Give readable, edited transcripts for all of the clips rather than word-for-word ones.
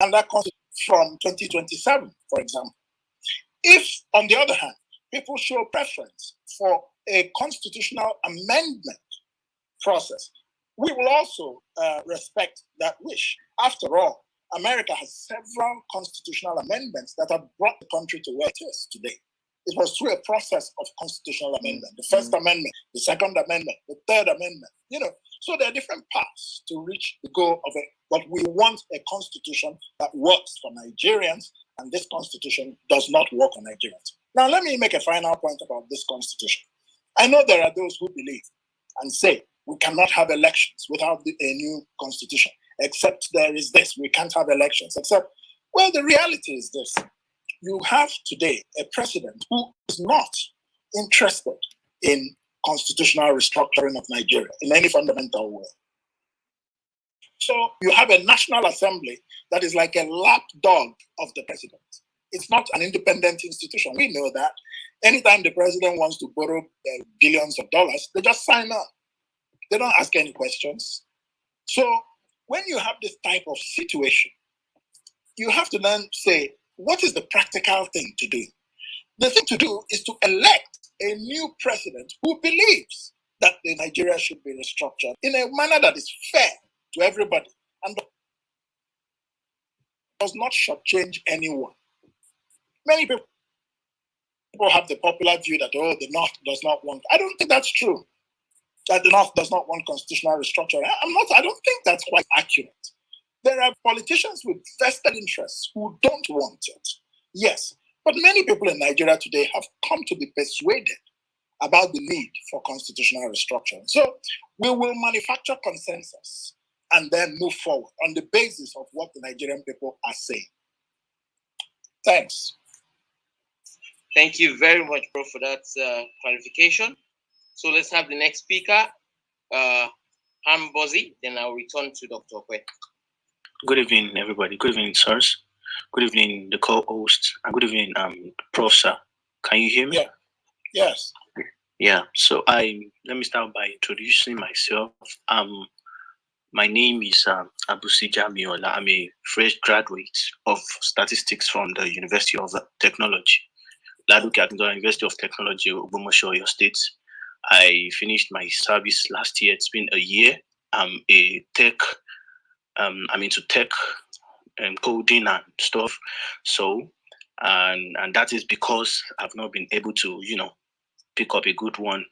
and that comes from 2027, for example. If, on the other hand, people show preference for a constitutional amendment process, we will also respect that wish. After all, America has several constitutional amendments that have brought the country to where it is today. It was through a process of constitutional amendment, the First Amendment, the Second Amendment, the Third Amendment, So there are different paths to reach the goal of it, but we want a constitution that works for Nigerians, and this constitution does not work on Nigerians. Now, let me make a final point about this constitution. I know there are those who believe and say we cannot have elections without a new constitution, except there is this, we can't have elections, except, well, the reality is this. You have today a president who is not interested in constitutional restructuring of Nigeria in any fundamental way. So you have a National Assembly that is like a lapdog of the president. It's not an independent institution. We know that. Anytime the president wants to borrow billions of dollars, they just sign up. They don't ask any questions. So when you have this type of situation, you have to then say, what is the practical thing to do? The thing to do is to elect a new president who believes that the Nigeria should be restructured in a manner that is fair to everybody and does not shortchange anyone. Many people have the popular view that, the North does not want. I don't think that's true. That the North does not want constitutional restructuring. I don't think that's quite accurate. There are politicians with vested interests who don't want it. Yes, but many people in Nigeria today have come to be persuaded about the need for constitutional restructuring. So we will manufacture consensus and then move forward on the basis of what the Nigerian people are saying. Thanks. Thank you very much, Prof, for that clarification. So let's have the next speaker, Hambozi, then I'll return to Dr. Okwe. Good evening, everybody. Good evening, sirs. Good evening, the co-host, and good evening, Prof, sir. Can you hear me? Yeah. Yes. Yeah. So let me start by introducing myself. My name is Abusi Jamiola. I'm a fresh graduate of statistics from the University of Technology, Ladoke University of Technology, Ogbomoso, Oyo State. I finished my service last year. It's been a year. I'm a tech. I'm into tech and coding and stuff. So, and that is because I've not been able to, pick up a good one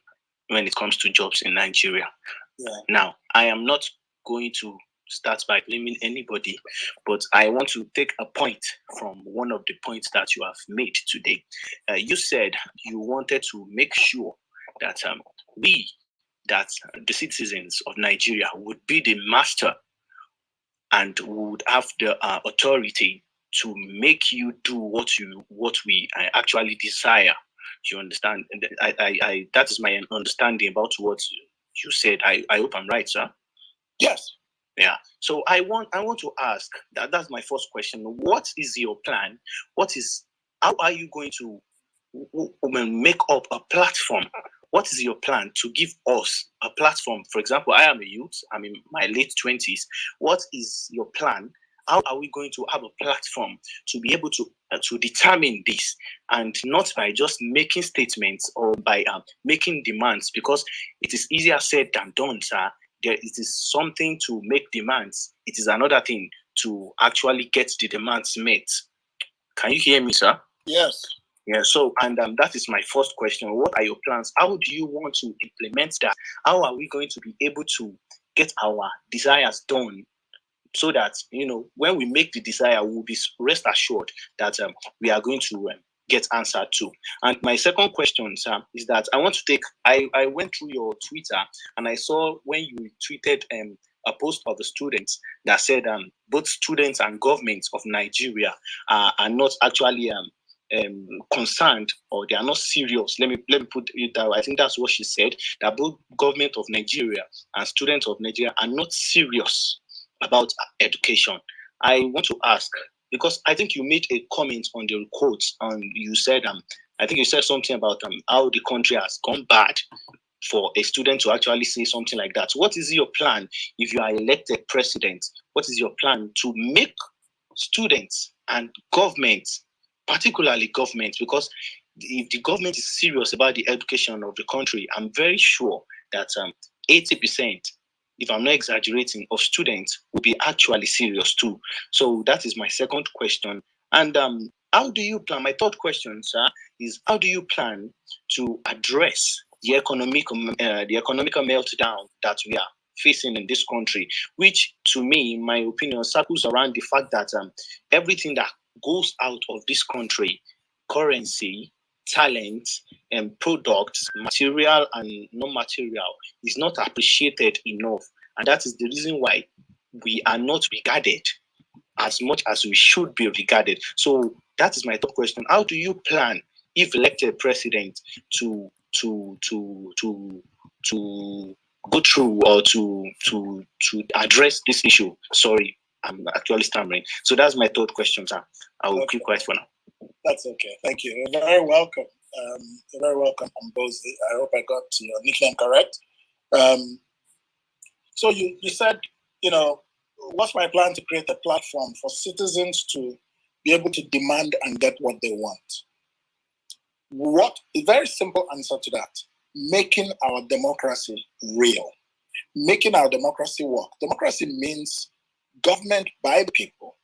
when it comes to jobs in Nigeria. Yeah. Now, I am not going to start by blaming anybody, but I want to take a point from one of the points that you have made today. You said you wanted to make sure that that the citizens of Nigeria would be the master and would have the authority to make you do what we actually desire. You understand? And I that is my understanding about what you said. I hope I'm right, sir. Yes. Yeah. So I want to ask that's my first question. What is your plan? How are you going to make up a platform? What is your plan to give us a platform? For example, I am a youth. I'm in my late 20s. What is your plan? How are we going to have a platform to be able to determine this, and not by just making statements or by making demands? Because it is easier said than done, sir. It is something to make demands. It is another thing to actually get the demands met. Can you hear me, sir? Yes. Yeah, so, and that is my first question. What are your plans? How do you want to implement that? How are we going to be able to get our desires done so that, when we make the desire, we'll be rest assured that we are going to get answered to? And my second question, sir, is that I went through your Twitter and I saw when you tweeted a post of the students that said both students and governments of Nigeria are not actually concerned, or they are not serious. Let me put it that way. I think that's what she said, that both government of Nigeria and students of Nigeria are not serious about education. I want to ask, because I think you made a comment on the quotes, and you said I think you said something about how the country has gone bad for a student to actually say something like that. What is your plan if you are elected president? What is your plan to make students and governments, particularly governments, because if the government is serious about the education of the country, I'm very sure that 80%, if I'm not exaggerating, of students will be actually serious too. So that is my second question. And how do you plan? My third question, sir, is how do you plan to address the economical meltdown that we are facing in this country, which to me, in my opinion, circles around the fact that everything that goes out of this country, currency, talent, and products, material and non-material, is not appreciated enough. And that is the reason why we are not regarded as much as we should be regarded. So that is my top question. How do you plan, if elected president, to go through or to address this issue? Sorry, I'm actually stammering. So that's my third question, sir. I will keep quiet for now. That's okay. Thank you. You're very welcome. You're very welcome, Ambozi. I hope I got your nickname correct. So you said, what's my plan to create a platform for citizens to be able to demand and get what they want? A very simple answer to that: making our democracy real, making our democracy work. Democracy means government by the people,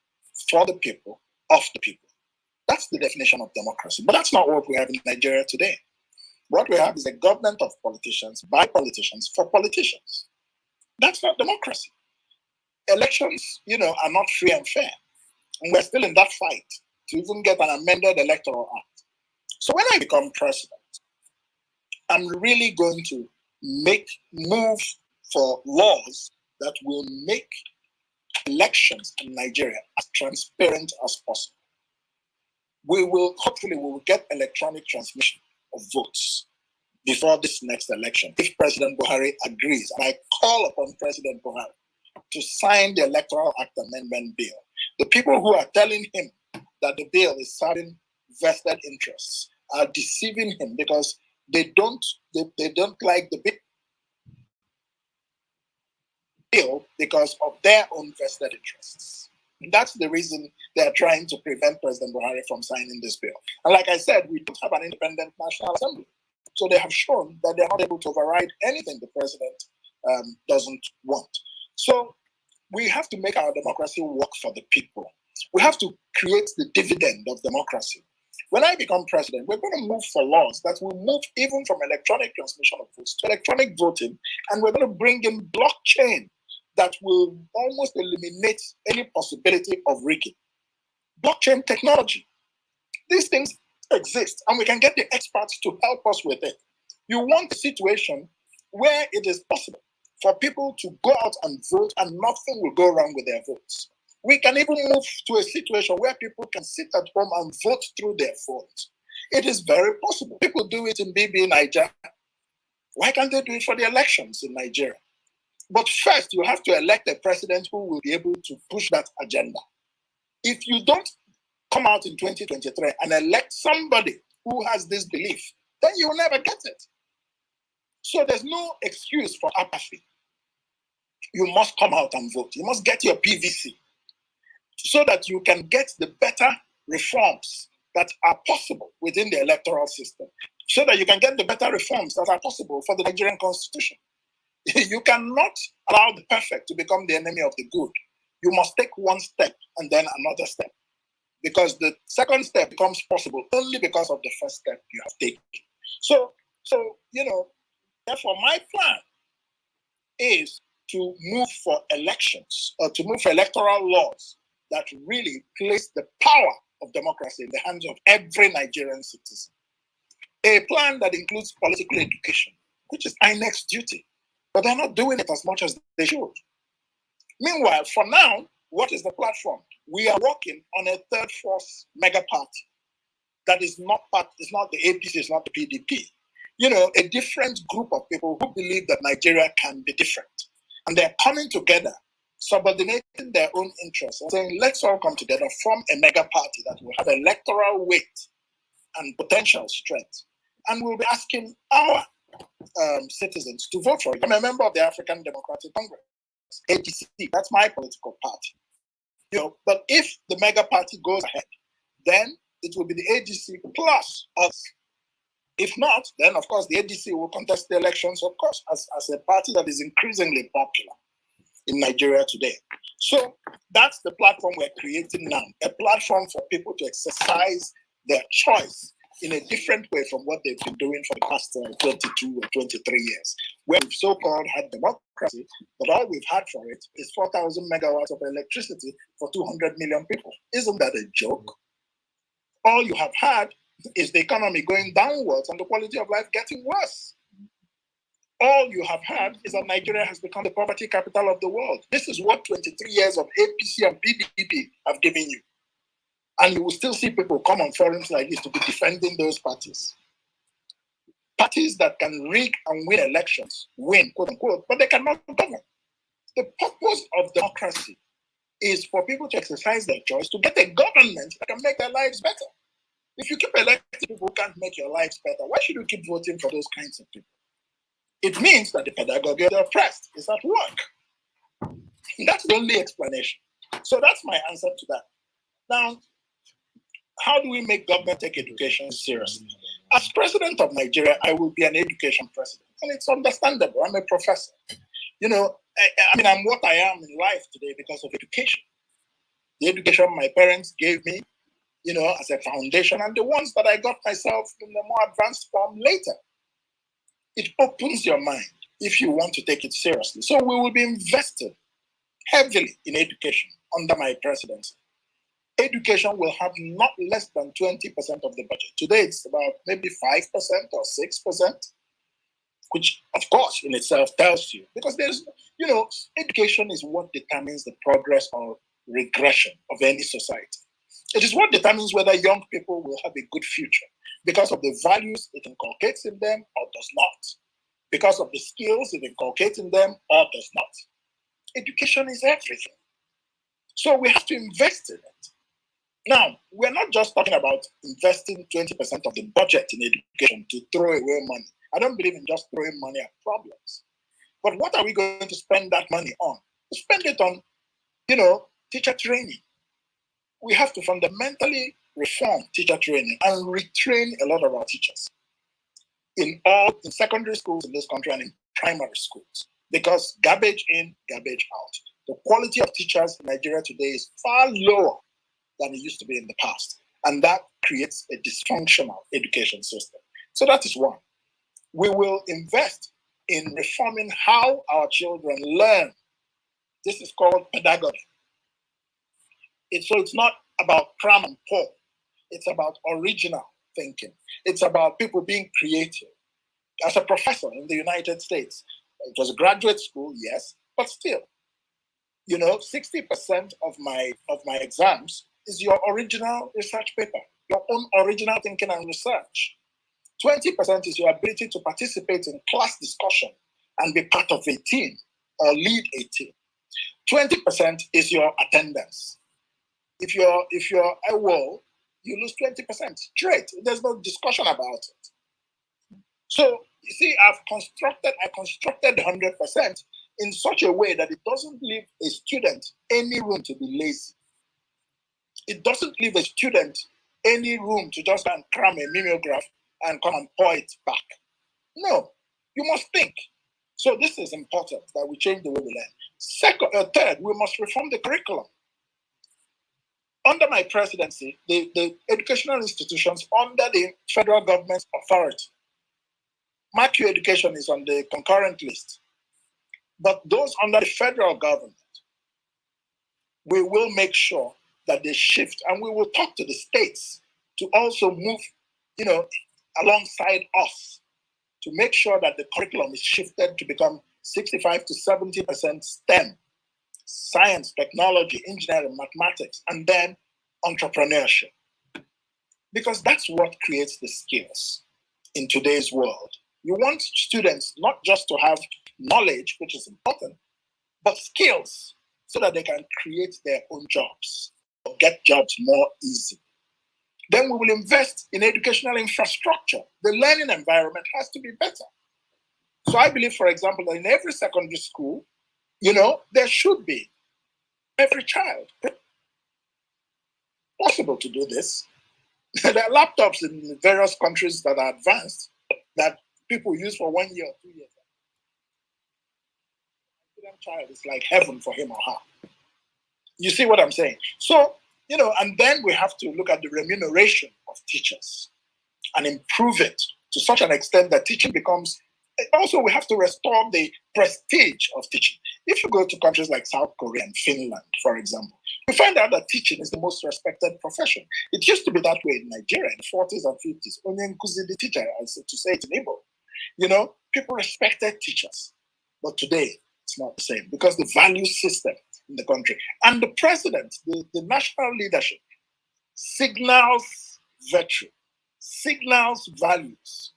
for the people, of the people. That's the definition of democracy. But that's not what we have in Nigeria today. What we have is a government of politicians, by politicians, for politicians. That's not democracy. Elections, are not free and fair. And we're still in that fight to even get an amended electoral act. So when I become president, I'm really going to move for laws that will make elections in Nigeria as transparent as possible. Hopefully we will get electronic transmission of votes before this next election, if President Buhari agrees. And I call upon President Buhari to sign the Electoral Act Amendment Bill. The people who are telling him that the bill is serving vested interests are deceiving him, because they don't like the bill because of their own vested interests. And that's the reason they are trying to prevent President Buhari from signing this bill. And like I said, we don't have an independent National Assembly. So they have shown that they're not able to override anything the president doesn't want. So we have to make our democracy work for the people. We have to create the dividend of democracy. When I become president, we're going to move for laws that will move even from electronic transmission of votes to electronic voting, and we're going to bring in blockchain that will almost eliminate any possibility of rigging. Blockchain technology. These things exist, and we can get the experts to help us with it. You want a situation where it is possible for people to go out and vote and nothing will go wrong with their votes. We can even move to a situation where people can sit at home and vote through their phones. It is very possible. People do it in BB Nigeria. Why can't they do it for the elections in Nigeria? But first, you have to elect a president who will be able to push that agenda. If you don't come out in 2023 and elect somebody who has this belief, then you will never get it. So there's no excuse for apathy. You must come out and vote. You must get your PVC so that you can get the better reforms that are possible within the electoral system, so that you can get the better reforms that are possible for the Nigerian constitution. You cannot allow the perfect to become the enemy of the good. You must take one step and then another step, because the second step becomes possible only because of the first step you have taken. So therefore my plan is to move for elections, or to move for electoral laws that really place the power of democracy in the hands of every Nigerian citizen. A plan that includes political education, which is INEC's duty, but they're not doing it as much as they should. Meanwhile, for now, what is the platform? We are working on a third force mega party that is not the APC, it's not the PDP. A different group of people who believe that Nigeria can be different. And they're coming together, subordinating their own interests, and saying, let's all come together, form a mega party that will have electoral weight and potential strength. And we'll be asking our citizens to vote for it. I'm a member of the African Democratic Congress, ADC. That's my political party. But if the mega party goes ahead, then it will be the ADC plus us. If not, then of course the ADC will contest the elections, of course, as a party that is increasingly popular in Nigeria today. So that's the platform we're creating now, a platform for people to exercise their choice in a different way from what they've been doing for the past 22 or 23 years, where we've so-called had democracy, but all we've had for it is 4,000 megawatts of electricity for 200 million people. Isn't that a joke? All you have had is the economy going downwards and the quality of life getting worse. All you have had is that Nigeria has become the poverty capital of the world. This is what 23 years of APC and PDP have given you. And you will still see people come on forums like this to be defending those parties. Parties that can rig and win elections, win, quote unquote, but they cannot govern. The purpose of democracy is for people to exercise their choice to get a government that can make their lives better. If you keep electing people who can't make your lives better, why should you keep voting for those kinds of people? It means that the pedagogy of the oppressed is at work. That's the only explanation. So that's my answer to that. Now, how do we make government take education seriously? As president of Nigeria, I will be an education president. And it's understandable. I'm a professor. I'm what I am in life today because of education. The education my parents gave me, as a foundation, and the ones that I got myself in a more advanced form later. It opens your mind if you want to take it seriously. So we will be invested heavily in education under my presidency. Education will have not less than 20% of the budget. Today it's about maybe 5% or 6%, which of course in itself tells you, because education is what determines the progress or regression of any society. It is what determines whether young people will have a good future because of the values it inculcates in them or does not, because of the skills it inculcates in them or does not. Education is everything. So we have to invest in it. Now, we're not just talking about investing 20% of the budget in education to throw away money. I don't believe in just throwing money at problems. But what are we going to spend that money on? We spend it on, teacher training. We have to fundamentally reform teacher training and retrain a lot of our teachers in secondary schools in this country and in primary schools, because garbage in, garbage out. The quality of teachers in Nigeria today is far lower than it used to be in the past. And that creates a dysfunctional education system. So that is one. We will invest in reforming how our children learn. This is called pedagogy. So it's not about cram and pour. It's about original thinking. It's about people being creative. As a professor in the United States, it was a graduate school, yes, but still, 60% of my exams is your original research paper, your own original thinking and research. 20% is your ability to participate in class discussion and be part of a team or lead a team. 20% is your attendance. If you're AWOL, you lose 20%. Straight. There's no discussion about it. So you see, I constructed 100% in such a way that it doesn't leave a student any room to be lazy. It doesn't leave a student any room to just cram a mimeograph and come and pour it back. No, you must think. So this is important, that we change the way we learn. Third, we must reform the curriculum. Under my presidency, the educational institutions under the federal government's authority, MACU education is on the concurrent list, but those under the federal government, we will make sure that they shift, and we will talk to the states to also move, alongside us to make sure that the curriculum is shifted to become 65 to 70% STEM, science, technology, engineering, mathematics, and then entrepreneurship. Because that's what creates the skills in today's world. You want students not just to have knowledge, which is important, but skills so that they can create their own jobs or get jobs more easily. Then we will invest in educational infrastructure. The learning environment has to be better. So I believe, for example, that in every secondary school, there should be, every child, possible to do this. There are laptops in various countries that are advanced that people use for 1 year or 2 years. Child is like heaven for him or her. You see what I'm saying? So, and then we have to look at the remuneration of teachers and improve it to such an extent that teaching becomes, also we have to restore the prestige of teaching. If you go to countries like South Korea and Finland, for example, you find out that teaching is the most respected profession. It used to be that way in Nigeria in the 40s and 50s. Onye nkuzi, the teacher, to say it in Igbo. People respected teachers. But today, it's not the same because the value system in the country and the president, the national leadership, signals virtue, signals values.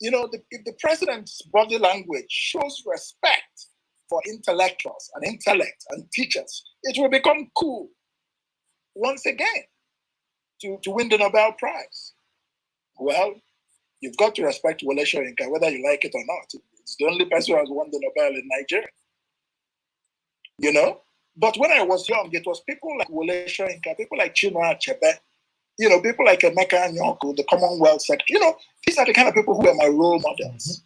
If the president's body language shows respect for intellectuals and intellect and teachers, it will become cool once again to win the Nobel Prize. Well, you've got to respect Wole Soyinka, whether you like it or not. It's the only person who has won the Nobel in Nigeria. But when I was young, it was people like Wole Soyinka, people like Chinua Achebe, people like Emeka Anyoko, the Commonwealth Secretary. These are the kind of people who are my role models.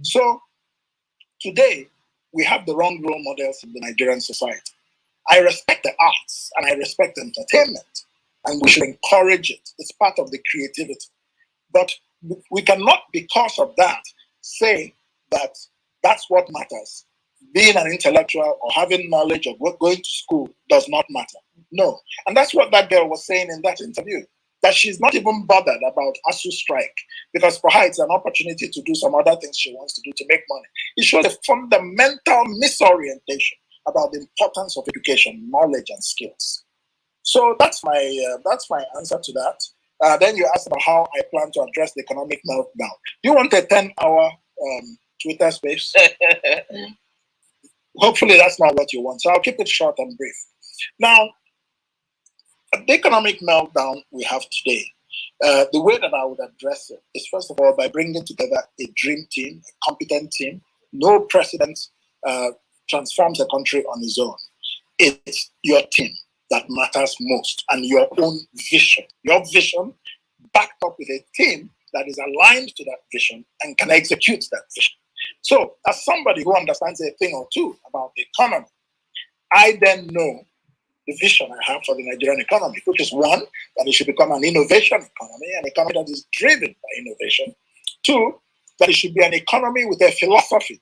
So today, we have the wrong role models in the Nigerian society. I respect the arts and I respect entertainment, and we should encourage it. It's part of the creativity. But we cannot, because of that, say that that's what matters. Being an intellectual or having knowledge of what going to school does not matter. No. And that's what that girl was saying in that interview, that she's not even bothered about ASU strike, because for her it's an opportunity to do some other things she wants to do to make money. It shows a fundamental misorientation about the importance of education, knowledge, and skills. So that's my answer to that. Then you asked about how I plan to address the economic meltdown. You want a 10-hour Twitter space? Hopefully that's not what you want. So I'll keep it short and brief. Now, the economic meltdown we have today, the way that I would address it is, first of all, by bringing together a dream team, a competent team. No president transforms a country on his own. It's your team that matters most, and your own vision. Your vision backed up with a team that is aligned to that vision and can execute that vision. So, as somebody who understands a thing or two about the economy, I then know the vision I have for the Nigerian economy, which is one, that it should become an innovation economy, an economy that is driven by innovation. Two, that it should be an economy with a philosophy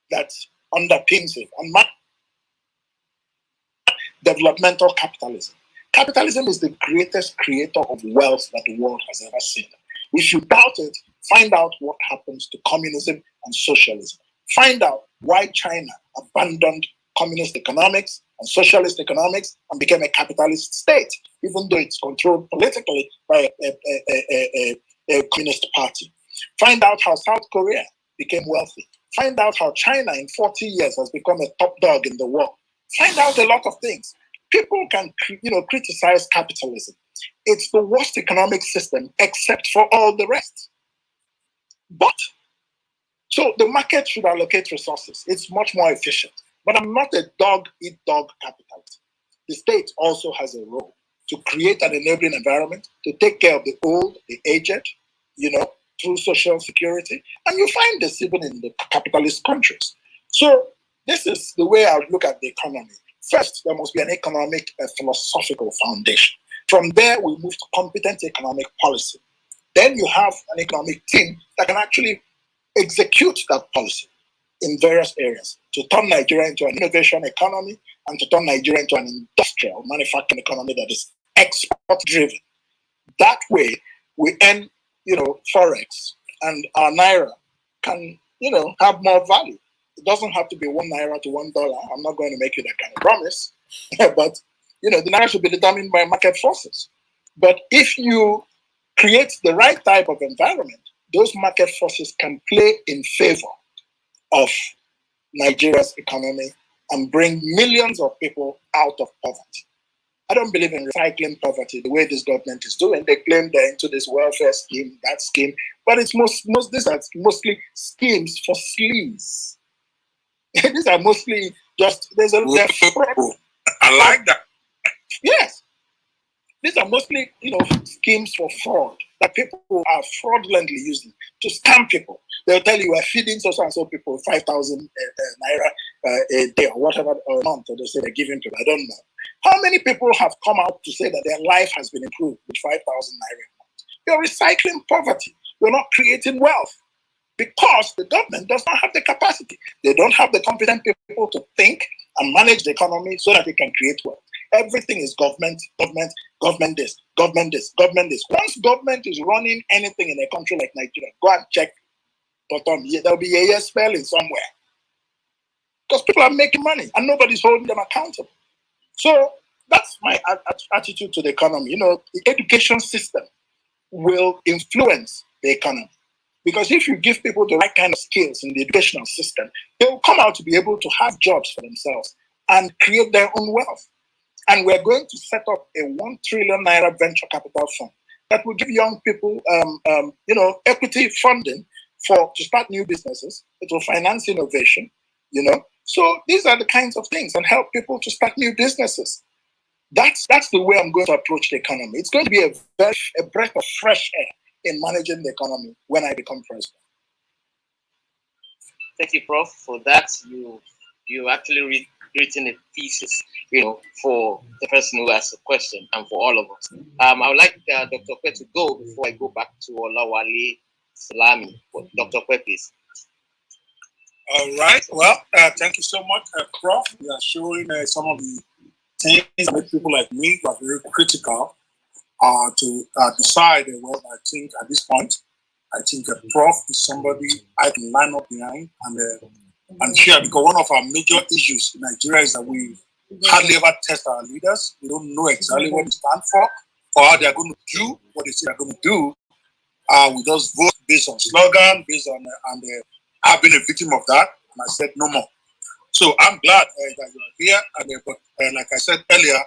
that underpins it. And developmental capitalism. Capitalism is the greatest creator of wealth that the world has ever seen. If you doubt it, find out what happens to communism and socialism. Find out why China abandoned communist economics and socialist economics and became a capitalist state, even though it's controlled politically by a communist party. Find out how South Korea became wealthy. Find out how China in 40 years has become a top dog in the world. Find out a lot of things. People can, criticize capitalism. It's the worst economic system except for all the rest. But, so the market should allocate resources. It's much more efficient. But I'm not a dog-eat-dog capitalist. The state also has a role to create an enabling environment, to take care of the old, the aged, through social security. And you find this even in the capitalist countries. So this is the way I would look at the economy. First, there must be an economic philosophical foundation. From there, we move to competent economic policy. Then you have an economic team that can actually execute that policy in various areas to turn Nigeria into an innovation economy and to turn Nigeria into an industrial manufacturing economy that is export-driven. That way, we earn, forex, and our naira can, have more value. It doesn't have to be 1 naira to $1. I'm not going to make you that kind of promise, but the naira should be determined by market forces. But if you create the right type of environment, those market forces can play in favor of Nigeria's economy and bring millions of people out of poverty. I don't believe in recycling poverty the way this government is doing. They claim they're into this welfare scheme, that scheme, but it's these are mostly schemes for sleaze. These are mostly just I like that. Yes. These are mostly, schemes for fraud that people are fraudulently using to scam people. They'll tell you we're feeding so and so people 5,000 naira a day or whatever, or a month, or they say they're giving people. I don't know. How many people have come out to say that their life has been improved with 5,000 naira a month? You're recycling poverty. You're not creating wealth because the government does not have the capacity. They don't have the competent people to think and manage the economy so that they can create wealth. Everything is government this. Once government is running anything in a country like Nigeria, go and check bottom. There'll be a yes spelling somewhere. Because people are making money and nobody's holding them accountable. So that's my attitude to the economy. The education system will influence the economy. Because if you give people the right kind of skills in the educational system, they will come out to be able to have jobs for themselves and create their own wealth. And we're going to set up a 1 trillion naira venture capital fund that will give young people, equity funding to start new businesses. It will finance innovation, So these are the kinds of things and help people to start new businesses. That's the way I'm going to approach the economy. It's going to be a breath of fresh air in managing the economy when I become president. Thank you, Prof, for that. You actually written a thesis, for the person who asked the question and for all of us. I would like Dr. Kwe to go before I go back to Olawale Salami. Dr. Kwe, please. All right. Well, thank you so much, Prof. You are showing some of the things that make people like me who are very critical to decide. Well, I think at this point, I think a Prof is somebody I can line up behind and share, because one of our major issues in Nigeria is that we hardly ever test our leaders. We don't know exactly what they stand for or how they are going to do what they say they're going to do. We just vote based on slogan, based on I've been a victim of that, and I said no more. So I'm glad that you are here, but like I said earlier,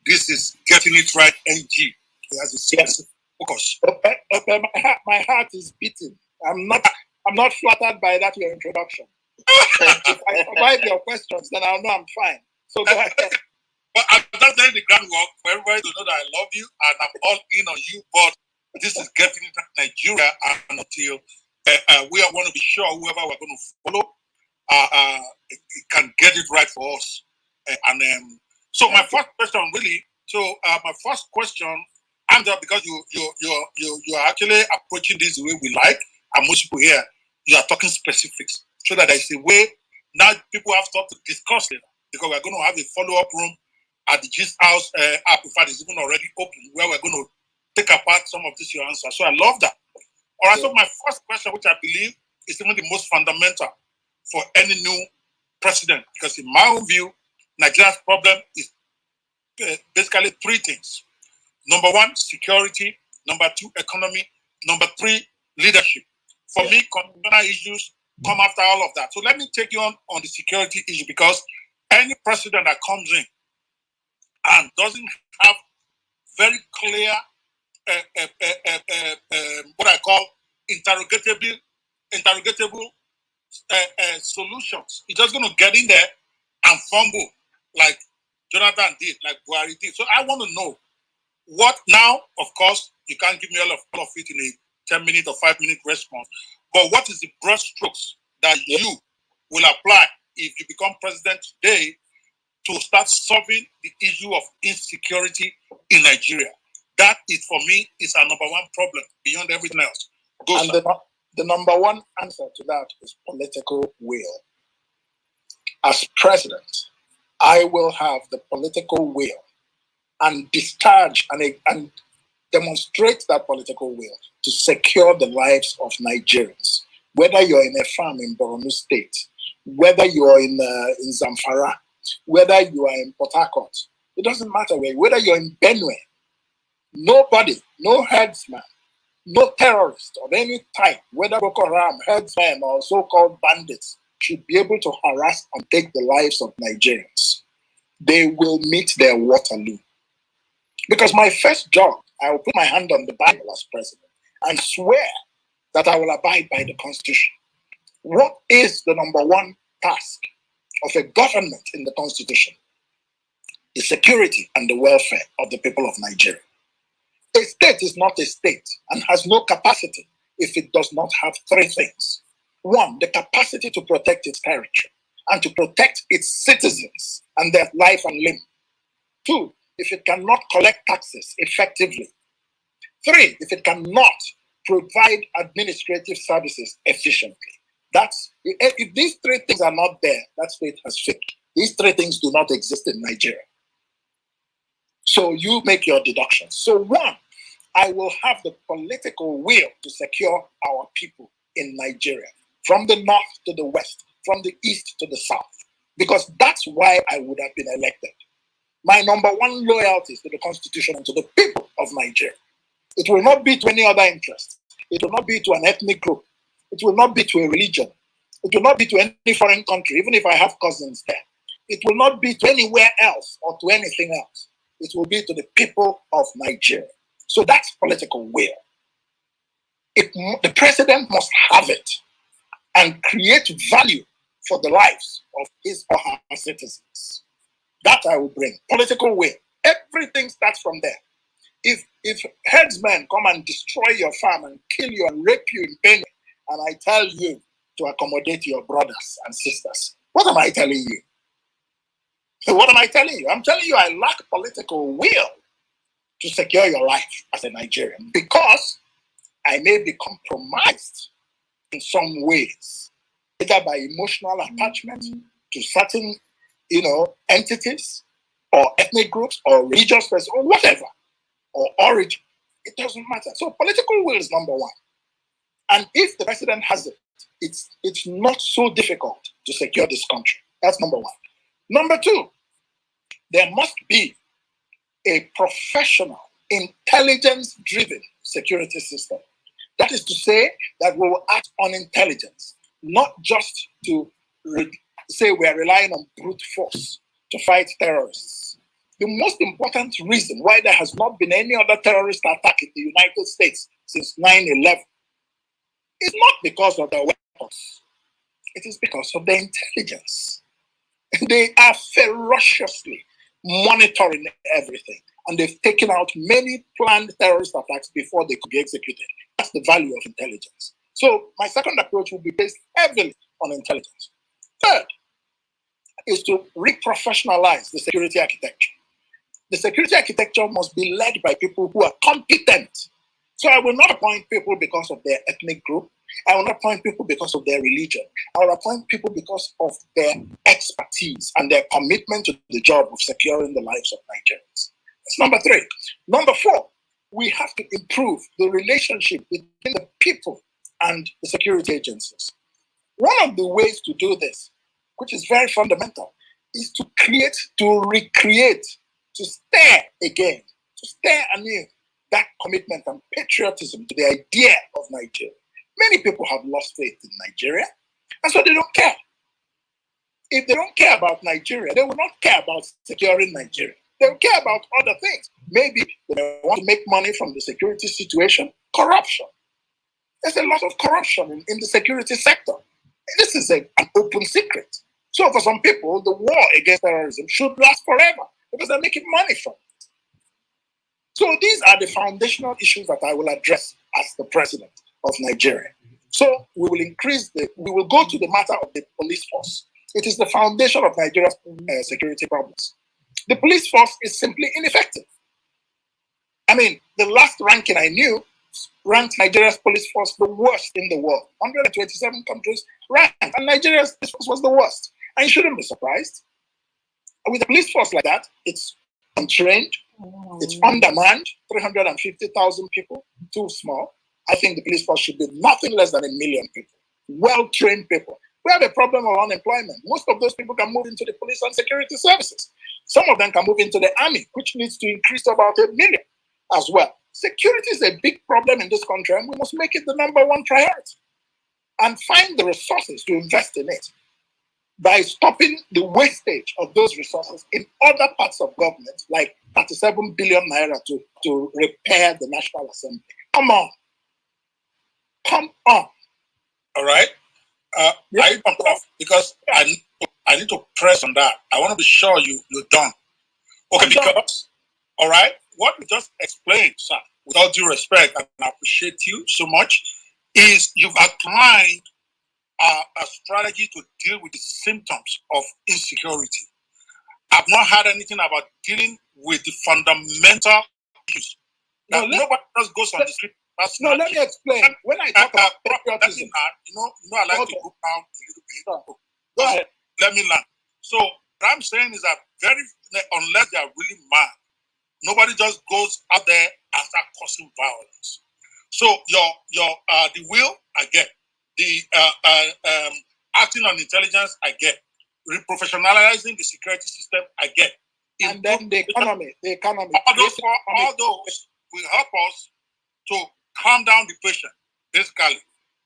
this is Getting It Right NG. It has a serious focus. Okay, my heart is beating. I'm not flattered by that your introduction. If I survive your questions, then I'll know I'm fine. So go ahead. But I'm just laying the groundwork for everybody to know that I love you and I'm all in on you. But this is Getting It Right Nigeria, and until we are going to be sure whoever we're going to follow can get it right for us. So my first question, really. So my first question, and because you are actually approaching this the way we like, and most people here, you are talking specifics, so that there's a way now people have stuff to discuss it, because we're going to have a follow-up room at the Gist House app. In fact, it's even already open, where we're going to take apart some of this your answers. So I love that. All right. So my first question, which I believe is even the most fundamental for any new president, because in my own view, Nigeria's problem is basically three things. Number one, security. Number two, economy. Number three, leadership. For me, constitutional issues come after all of that. So let me take you on the security issue, because any president that comes in and doesn't have very clear what I call interrogatable solutions, he's just going to get in there and fumble like Jonathan did, like Buhari did. So I want to know what now. Of course, you can't give me all of it in a 10-minute or 5-minute response. But what is the broad strokes that you will apply if you become president today to start solving the issue of insecurity in Nigeria? That is, for me, is our number one problem beyond everything else. The number one answer to that is political will. As president, I will have the political will and discharge and demonstrate that political will to secure the lives of Nigerians. Whether you're in a farm in Borno State, whether you're in Zamfara, whether you are in Port Harcourt, it doesn't matter where. Whether you're in Benue, nobody, no headsman, no terrorist of any type, whether Boko Haram, headsmen, or so-called bandits, should be able to harass and take the lives of Nigerians. They will meet their Waterloo. Because my first job, I will put my hand on the Bible as president and swear that I will abide by the Constitution. What is the number one task of a government in the Constitution? The security and the welfare of the people of Nigeria. A state is not a state and has no capacity if it does not have three things. One, the capacity to protect its territory and to protect its citizens and their life and limb. Two, if it cannot collect taxes effectively. Three, if it cannot provide administrative services efficiently. If these three things are not there, that state has failed. These three things do not exist in Nigeria. So you make your deductions. So one, I will have the political will to secure our people in Nigeria, from the north to the west, from the east to the south, because that's why I would have been elected. My number one loyalty is to the Constitution and to the people of Nigeria. It will not be to any other interest. It will not be to an ethnic group. It will not be to a religion. It will not be to any foreign country, even if I have cousins there. It will not be to anywhere else or to anything else. It will be to the people of Nigeria. So that's political will. The president must have it and create value for the lives of his or her citizens. That I will bring. Political will. Everything starts from there. If herdsmen come and destroy your farm and kill you and rape you in Benue, and I tell you to accommodate your brothers and sisters, what am I telling you? So what am I telling you? I'm telling you I lack political will to secure your life as a Nigerian, because I may be compromised in some ways, either by emotional attachment to certain, entities or ethnic groups or religious persons or whatever, or origin. It doesn't matter. So political will is number one. And if the president has it, it's not so difficult to secure this country. That's number one. Number two, there must be a professional, intelligence-driven security system. That is to say that we will act on intelligence, not just to say we are relying on brute force to fight terrorists. The most important reason why there has not been any other terrorist attack in the United States since 9/11 is not because of their weapons. It is because of their intelligence. They are ferociously monitoring everything, and they've taken out many planned terrorist attacks before they could be executed. That's the value of intelligence. So my second approach will be based heavily on intelligence. Third is to re-professionalize the security architecture. The security architecture must be led by people who are competent. So I will not appoint people because of their ethnic group. I will not appoint people because of their religion. I will appoint people because of their expertise and their commitment to the job of securing the lives of Nigerians. That's number three. Number four, we have to improve the relationship between the people and the security agencies. One of the ways to do this, which is very fundamental, is to recreate, to stir again, to stir anew that commitment and patriotism to the idea of Nigeria. Many people have lost faith in Nigeria, and so they don't care. If they don't care about Nigeria, they will not care about securing Nigeria. They will care about other things. Maybe they want to make money from the security situation. Corruption. There's a lot of corruption in the security sector. This is an open secret. So for some people, the war against terrorism should last forever because they're making money from it. So these are the foundational issues that I will address as the president of Nigeria. So we will go to the matter of the police force. It is the foundation of Nigeria's security problems. The police force is simply ineffective. I mean, the last ranking I knew ranked Nigeria's police force the worst in the world. 127 countries ranked, and Nigeria's police force was the worst. And you shouldn't be surprised. With a police force like that, it's untrained, it's undermanned, 350,000 people, too small. I think the police force should be nothing less than 1 million people, well-trained people. We have a problem of unemployment. Most of those people can move into the police and security services. Some of them can move into the army, which needs to increase to about 1 million as well. Security is a big problem in this country, and we must make it the number one priority and find the resources to invest in it by stopping the wastage of those resources in other parts of government, like 37 billion naira to repair the National Assembly. Come on. Come on. All right. Yes. Because I need to press on that. I want to be sure you're done. Okay, because, all right, what we just explained, sir, with all due respect, and I appreciate you so much, is you've outlined a strategy to deal with the symptoms of insecurity. I've not heard anything about dealing with the fundamental issues. That nobody just goes on the street. No, let me explain. When I talk about patriotism, I like to go down a little bit. Go ahead. Let me learn. So what I'm saying is that unless they are really mad, nobody just goes out there and start causing violence. So the will, I get. The acting on intelligence, I get. Reprofessionalizing the security system, I get. And then the economy. All those will help us to calm down the patient, basically.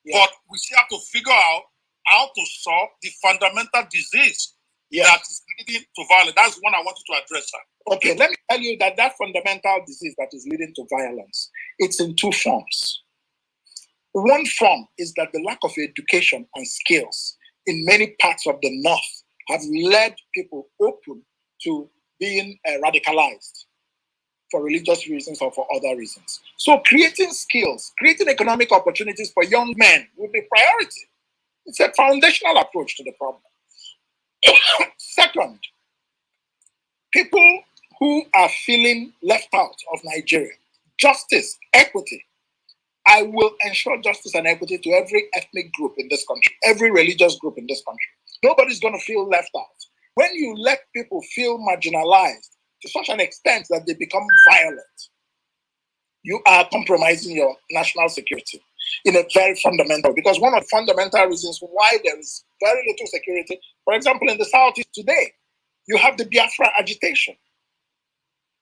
Yeah. But we still have to figure out how to solve the fundamental disease that is leading to violence. That's one I want you to address, sir. Okay, let me tell you that fundamental disease that is leading to violence, it's in two forms. One form is that the lack of education and skills in many parts of the North have led people open to being radicalized for religious reasons or for other reasons. So creating skills, creating economic opportunities for young men will be priority. It's a foundational approach to the problem. Second, people who are feeling left out of Nigeria, justice, equity. I will ensure justice and equity to every ethnic group in this country, every religious group in this country. Nobody's going to feel left out. When you let people feel marginalized to such an extent that they become violent, you are compromising your national security in a very fundamental, because one of the fundamental reasons why there is very little security, for example, in the Southeast today, you have the Biafra agitation.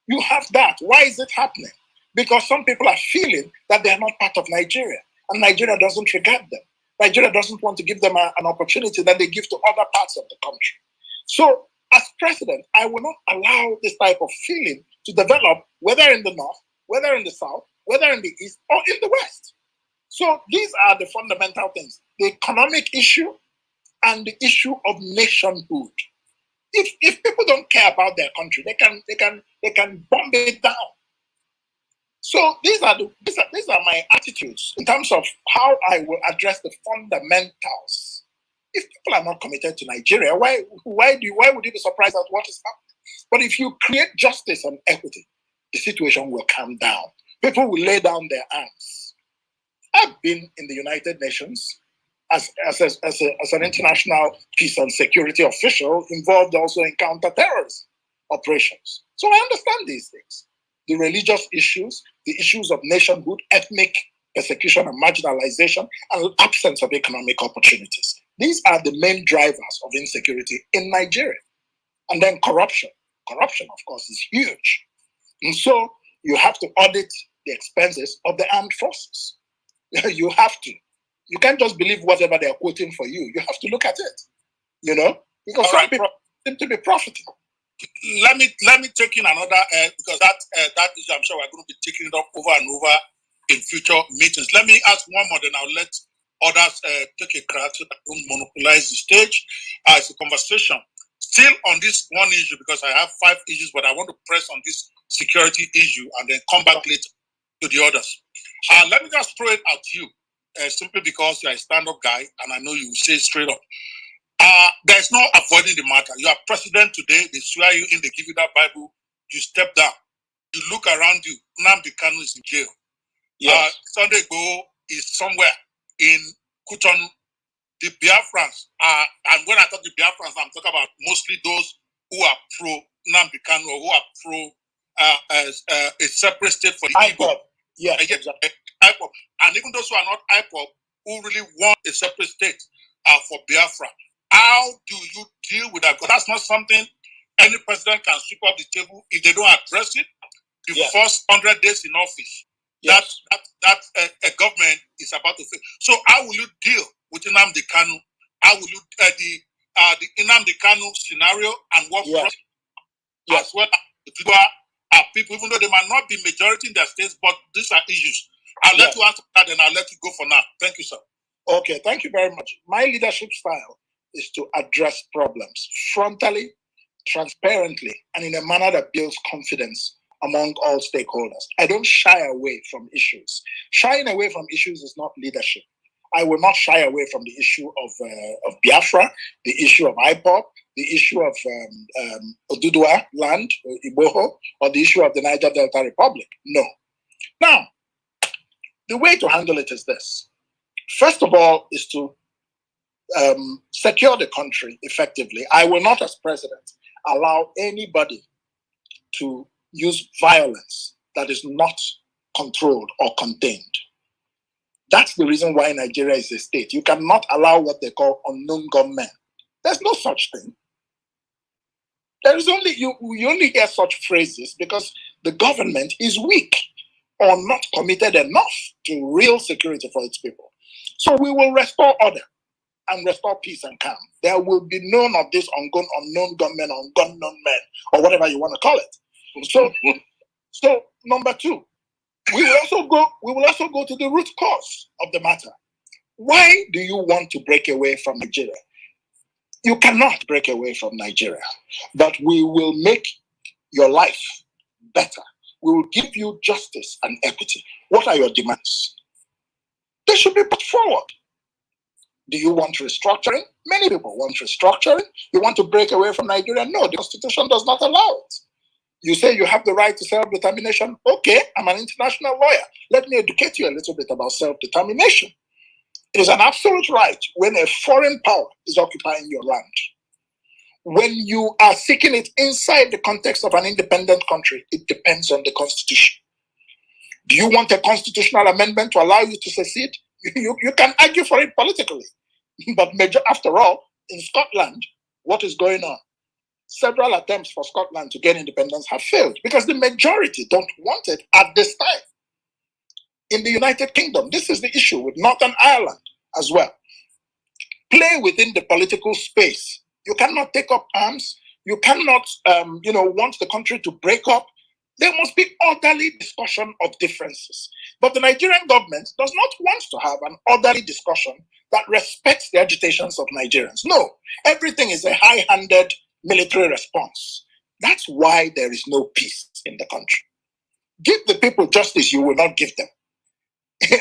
You have that. Why is it happening? Because some people are feeling that they are not part of Nigeria, and Nigeria doesn't regard them. Nigeria doesn't want to give them an opportunity that they give to other parts of the country. So, as president, I will not allow this type of feeling to develop, whether in the North, whether in the South, whether in the East, or in the West. So, these are the fundamental things: the economic issue and the issue of nationhood. If people don't care about their country, they can bomb it down. So these are my attitudes in terms of how I will address the fundamentals. If people are not committed to Nigeria, why would you be surprised at what is happening? But if you create justice and equity, the situation will calm down. People will lay down their arms. I've been in the United Nations as an international peace and security official, involved also in counter-terrorism operations. So I understand these things. The religious issues, the issues of nationhood, ethnic persecution and marginalization, and absence of economic opportunities. These are the main drivers of insecurity in Nigeria. And then corruption. Corruption, of course, is huge. And so you have to audit the expenses of the armed forces. You have to. You can't just believe whatever they're quoting for you. You have to look at it, because some people seem to be profiting. Let me take in another because that is, I'm sure we're going to be taking it up over and over in future meetings. Let me ask one more, then I'll let others take a crack so that I don't monopolize the stage. It's a conversation still on this one issue, because I have 5 issues, but I want to press on this security issue and then come back later to the others. Let me just throw it at you, simply because you're a stand-up guy, and I know you will say straight up. There's no avoiding the matter. You are president today. They swear you in. They give you that Bible. You step down. You look around you. Nnamdi Kanu is in jail. Yes. Sunday Igboho is somewhere in Cotonou. The Biafrans are, and when I talk to Biafrans, I'm talking about mostly those who are pro Nnamdi Kanu, or who are pro a separate state for the Igbo. Yeah, exactly. IPOB. And even those who are not IPOB, who really want a separate state for Biafra. How do you deal with that? Because that's not something any president can sweep up the table if they don't address it. The first 100 days in office, that a government is about to fail. So how will you deal with Nnamdi Kanu? How will you the Nnamdi Kanu scenario and what as well as people, even though they might not be majority in their states, but these are issues. I'll let you answer that, and I'll let you go for now. Thank you, sir. Okay, thank you very much. My leadership style is to address problems frontally, transparently, and in a manner that builds confidence among all stakeholders. I don't shy away from issues. Shying away from issues is not leadership. I will not shy away from the issue of Biafra, the issue of IPOP, the issue of Odudua land, Iboho, or the issue of the Niger Delta Republic. No. Now, the way to handle it is this. First of all, is to secure the country effectively. I will not, as president, allow anybody to use violence that is not controlled or contained. That's the reason why Nigeria is a state. You cannot allow what they call unknown gunmen. There's no such thing. There is only, you only hear such phrases because the government is weak or not committed enough to real security for its people. So we will restore order and restore peace and calm. There will be none of this unknown gunmen or unknown men or whatever you want to call it. So number two, we will also go to the root cause of the matter. Why do you want to break away from Nigeria? You cannot break away from Nigeria, but we will make your life better. We will give you justice and equity. What are your demands? They should be put forward. Do you want restructuring? Many people want restructuring. You want to break away from Nigeria? No, the Constitution does not allow it. You say you have the right to self-determination. Okay, I'm an international lawyer. Let me educate you a little bit about self-determination. It is an absolute right when a foreign power is occupying your land. When you are seeking it inside the context of an independent country, it depends on the Constitution. Do you want a constitutional amendment to allow you to secede? You can argue for it politically. But after all, in Scotland, what is going on? Several attempts for Scotland to gain independence have failed because the majority don't want it at this time. In the United Kingdom, this is the issue with Northern Ireland as well. Play within the political space. You cannot take up arms. You cannot, want the country to break up. There must be orderly discussion of differences. But the Nigerian government does not want to have an orderly discussion that respects the agitations of Nigerians. No, everything is a high-handed military response. That's why there is no peace in the country. Give the people justice you will not give them.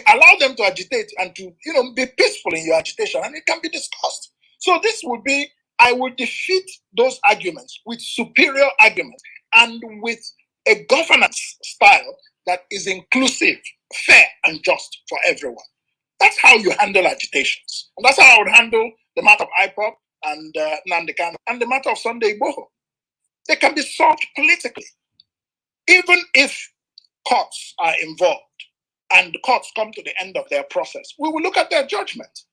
Allow them to agitate and to be peaceful in your agitation, and it can be discussed. So this would be, I will defeat those arguments with superior arguments and with a governance style that is inclusive, fair, and just for everyone. That's how you handle agitations. And that's how I would handle the matter of IPOP and Nnamdi Kanu and the matter of Sunday Igboho. They can be solved politically. Even if courts are involved and the courts come to the end of their process, we will look at their judgment.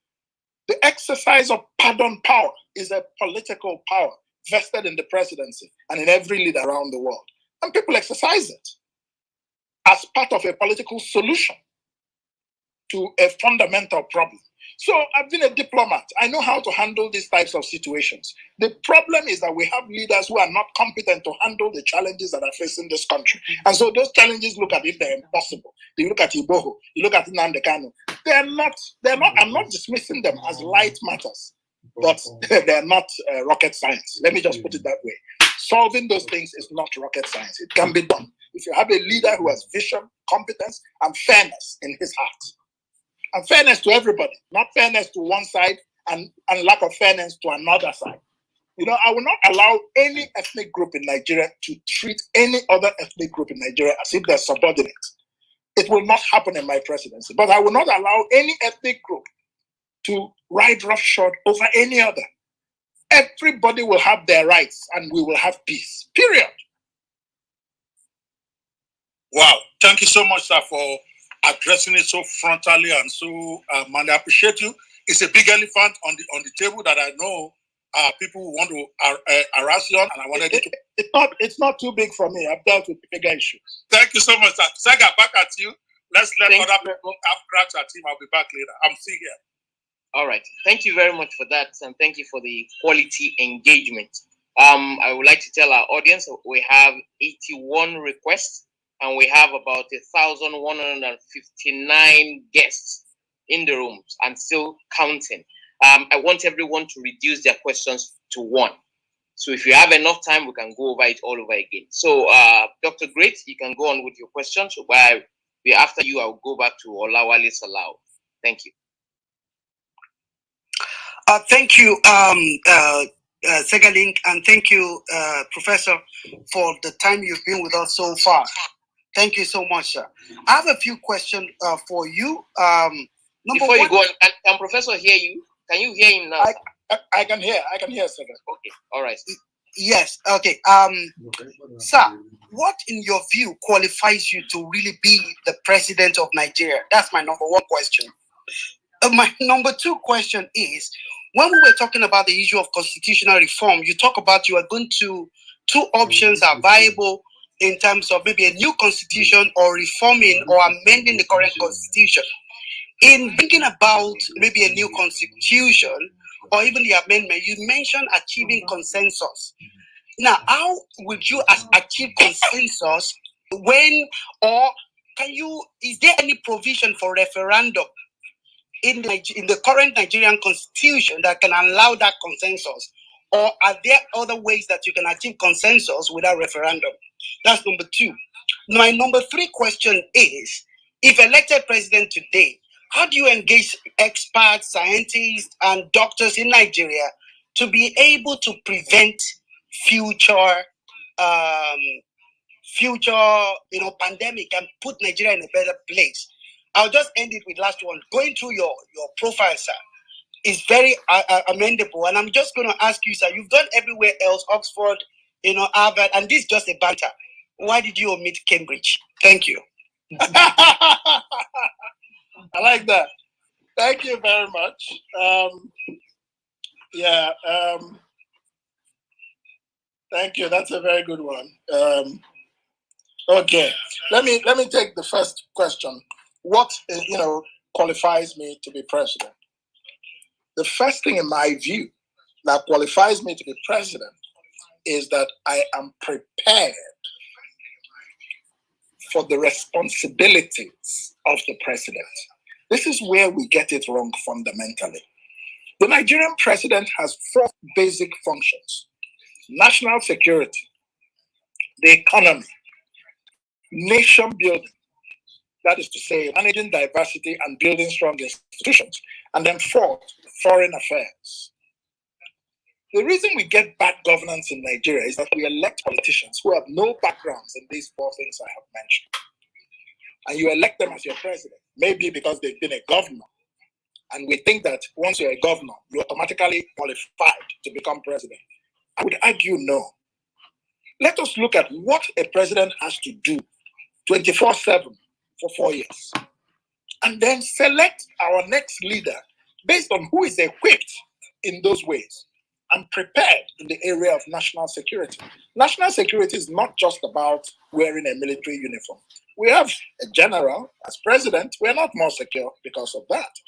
The exercise of pardon power is a political power vested in the presidency and in every leader around the world. And people exercise it as part of a political solution to a fundamental problem. So I've been a diplomat. I know how to handle these types of situations. The problem is that we have leaders who are not competent to handle the challenges that are facing this country. And so those challenges look at if they're impossible. You look at Igboho, you look at Nnamdi Kanu. I'm not dismissing them as light matters, but they're not rocket science. Let me just put it that way. Solving those things is not rocket science. It can be done if you have a leader who has vision, competence, and fairness in his heart. And fairness to everybody, not fairness to one side and lack of fairness to another side. I will not allow any ethnic group in Nigeria to treat any other ethnic group in Nigeria as if they're subordinate. It will not happen in my presidency. But I will not allow any ethnic group to ride roughshod over any other. Everybody will have their rights and we will have peace. Period. Wow. Thank you so much, sir, for addressing it so frontally and so I appreciate you. It's a big elephant on the table that I know people who want to harass you on, and I wanted to. It's not too big for me. I've dealt with bigger issues. Thank you so much, sir. Saga, back at you. Let's let other people have cracks at him. I'll be back later. I'm still here. All right. Thank you very much for that, and thank you for the quality engagement. I would like to tell our audience we have 81 requests, and we have about 1,159 guests in the rooms and still counting. I want everyone to reduce their questions to one. So if you have enough time, we can go over it all over again. So Dr. Great, you can go on with your questions. While after you, I'll go back to Olawale Salau. Thank you. Thank you, Segalink, and thank you, Professor, for the time you've been with us so far. Thank you so much, sir. I have a few questions for you. Before you go on, can Professor hear you? Can you hear him now? I can hear, sir. Okay, all right. Yes, okay. Sir, what in your view qualifies you to really be the president of Nigeria? That's my number one question. My number two question is, when we were talking about the issue of constitutional reform, you talk about you are going to, two options are viable in terms of maybe a new constitution or reforming or amending the current constitution. In thinking about maybe a new constitution or even the amendment, you mentioned achieving consensus. Now, how would you achieve consensus when, or can you, is there any provision for referendum in the current Nigerian constitution that can allow that consensus? Or are there other ways that you can achieve consensus without referendum? That's number two. My number three question is, if elected president today, how do you engage experts, scientists, and doctors in Nigeria to be able to prevent future pandemic and put Nigeria in a better place? I'll just end it with last one. Going through your profile, sir, is very amendable. And I'm just going to ask you, sir, you've done everywhere else, Oxford, Harvard, and this is just a banter. Why did you omit Cambridge? Thank you. I like that. Thank you very much. Thank you. That's a very good one. Okay, let me take the first question. What qualifies me to be president? The first thing in my view that qualifies me to be president is that I am prepared for the responsibilities of the president. This is where we get it wrong fundamentally. The Nigerian president has four basic functions: national security, the economy, nation building, that is to say, managing diversity and building strong institutions, and then fourth, foreign affairs. The reason we get bad governance in Nigeria is that we elect politicians who have no backgrounds in these four things I have mentioned. And you elect them as your president, maybe because they've been a governor. And we think that once you're a governor, you're automatically qualified to become president. I would argue no. Let us look at what a president has to do 24/7 for 4 years. And then select our next leader based on who is equipped in those ways and prepared in the area of national security. National security is not just about wearing a military uniform. We have a general as president. We're not more secure because of that.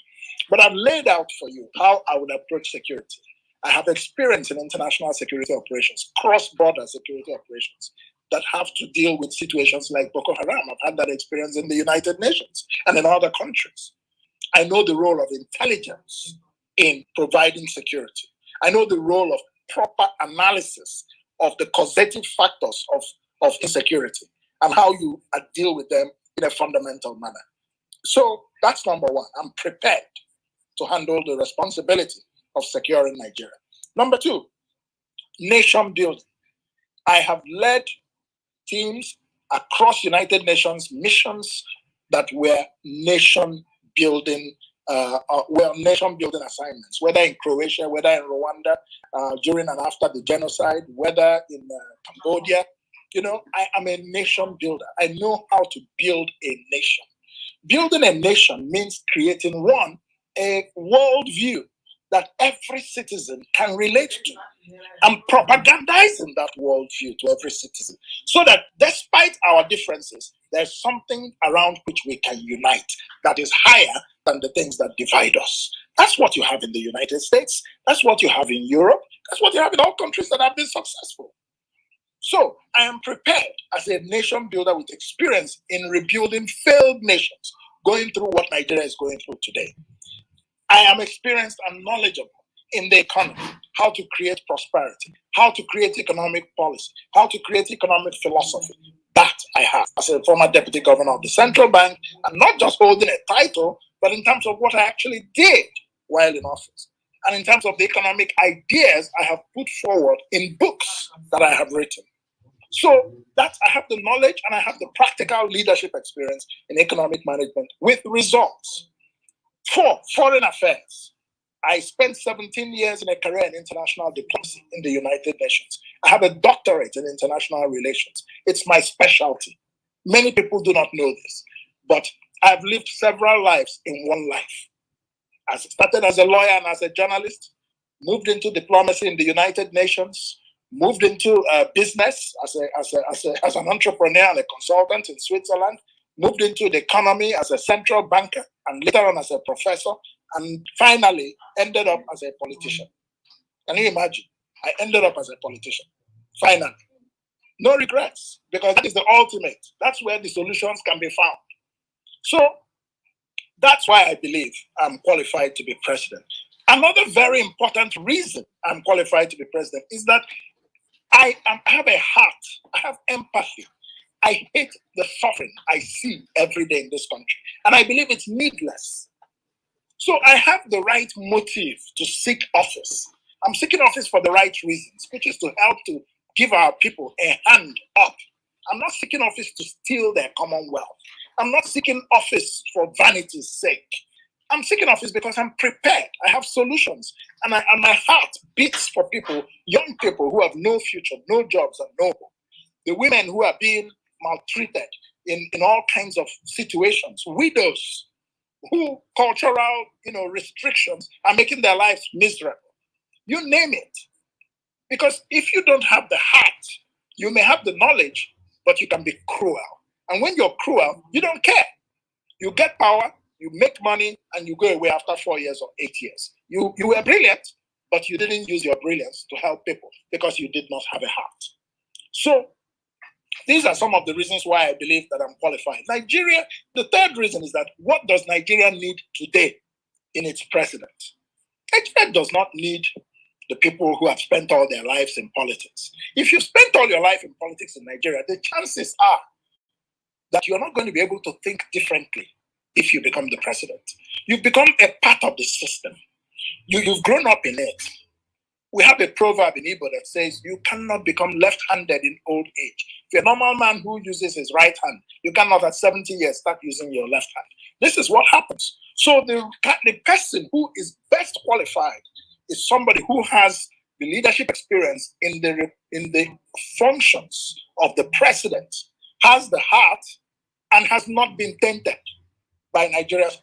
But I've laid out for you how I would approach security. I have experience in international security operations, cross-border security operations that have to deal with situations like Boko Haram. I've had that experience in the United Nations and in other countries. I know the role of intelligence in providing security. I know the role of proper analysis of the causative factors of insecurity and how you deal with them in a fundamental manner. So that's number one. I'm prepared to handle the responsibility of securing Nigeria. Number two, nation building. I have led teams across United Nations missions that were nation building assignments, whether in Croatia, whether in Rwanda, during and after the genocide, whether in Cambodia. I am a nation builder. I know how to build a nation. Building a nation means creating a worldview that every citizen can relate to, and propagandizing that worldview to every citizen, so that despite our differences, there's something around which we can unite that is higher than the things that divide us. That's what you have in the United States. That's what you have in Europe. That's what you have in all countries that have been successful. So I am prepared as a nation builder with experience in rebuilding failed nations, going through what Nigeria is going through today. I am experienced and knowledgeable in the economy, how to create prosperity, how to create economic policy, how to create economic philosophy. That I have as a former deputy governor of the central bank, and not just holding a title, but in terms of what I actually did while in office, and in terms of the economic ideas I have put forward in books that I have written. So that I have the knowledge and I have the practical leadership experience in economic management with results. 4, foreign affairs. I spent 17 years in a career in international diplomacy in the United Nations. I have a doctorate in international relations. It's my specialty. Many people do not know this, but I've lived several lives in one life. I started as a lawyer and as a journalist, moved into diplomacy in the United Nations, moved into business as an entrepreneur and a consultant in Switzerland, moved into the economy as a central banker, and later on as a professor, and finally ended up as a politician. Can you imagine? I ended up as a politician. Finally. No regrets, because that is the ultimate. That's where the solutions can be found. So that's why I believe I'm qualified to be president. Another very important reason I'm qualified to be president is that I have a heart. I have empathy. I hate the suffering I see every day in this country. And I believe it's needless. So I have the right motive to seek office. I'm seeking office for the right reasons, which is to help to give our people a hand up. I'm not seeking office to steal their commonwealth. I'm not seeking office for vanity's sake. I'm seeking office because I'm prepared. I have solutions. And my heart beats for people, young people who have no future, no jobs, and no hope. The women who are being maltreated in all kinds of situations. Widows who cultural restrictions are making their lives miserable. You name it. Because if you don't have the heart, you may have the knowledge, but you can be cruel. And when you're cruel, you don't care. You get power, you make money, and you go away after 4 years or 8 years. You were brilliant, but you didn't use your brilliance to help people because you did not have a heart. So these are some of the reasons why I believe that I'm qualified. Nigeria, the third reason is that what does Nigeria need today in its president? Nigeria does not need the people who have spent all their lives in politics. If you spent all your life in politics in Nigeria, the chances are that you're not going to be able to think differently if you become the president. You've become a part of the system. You've grown up in it. We have a proverb in Igbo that says, you cannot become left-handed in old age. If you're a normal man who uses his right hand, you cannot at 70 years start using your left hand. This is what happens. So the person who is best qualified is somebody who has the leadership experience in the functions of the president, has the heart, and has not been tainted by Nigeria's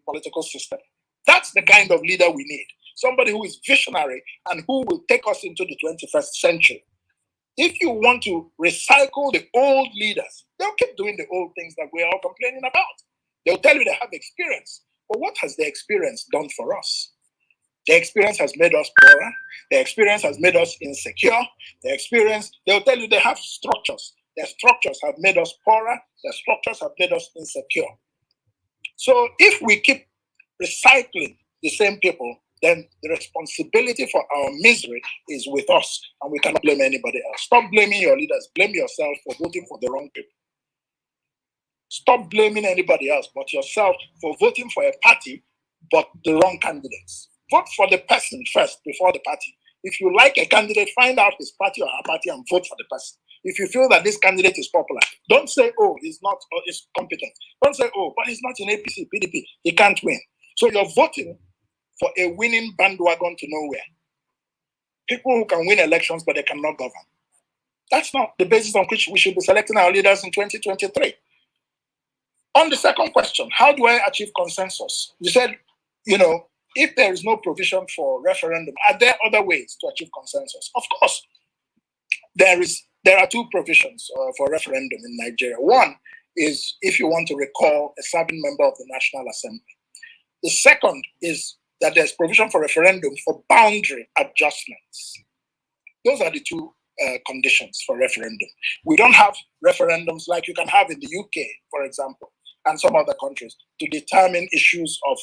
political system. That's the kind of leader we need. Somebody who is visionary and who will take us into the 21st century. If you want to recycle the old leaders, they'll keep doing the old things that we're all complaining about. They'll tell you they have experience. But what has the experience done for us? The experience has made us poorer. The experience has made us insecure. They'll tell you they have structures. Their structures have made us poorer. Their structures have made us insecure. So if we keep recycling the same people, then the responsibility for our misery is with us, and we cannot blame anybody else. Stop blaming your leaders. Blame yourself for voting for the wrong people. Stop blaming anybody else but yourself for voting for a party but the wrong candidates. Vote for the person first before the party. If you like a candidate, find out his party or her party and vote for the person. If you feel that this candidate is popular, don't say, oh, he's not, or he's competent. Don't say, oh, but he's not in APC, PDP. He can't win. So you're voting for a winning bandwagon to nowhere. People who can win elections, but they cannot govern. That's not the basis on which we should be selecting our leaders in 2023. On the second question, how do I achieve consensus? You said, if there is no provision for referendum, are there other ways to achieve consensus? Of course, there are two provisions for referendum in Nigeria. One is if you want to recall a serving member of the National Assembly. The second is that there's provision for referendum for boundary adjustments. Those are the two conditions for referendum. We don't have referendums like you can have in the UK, for example, and some other countries to determine issues of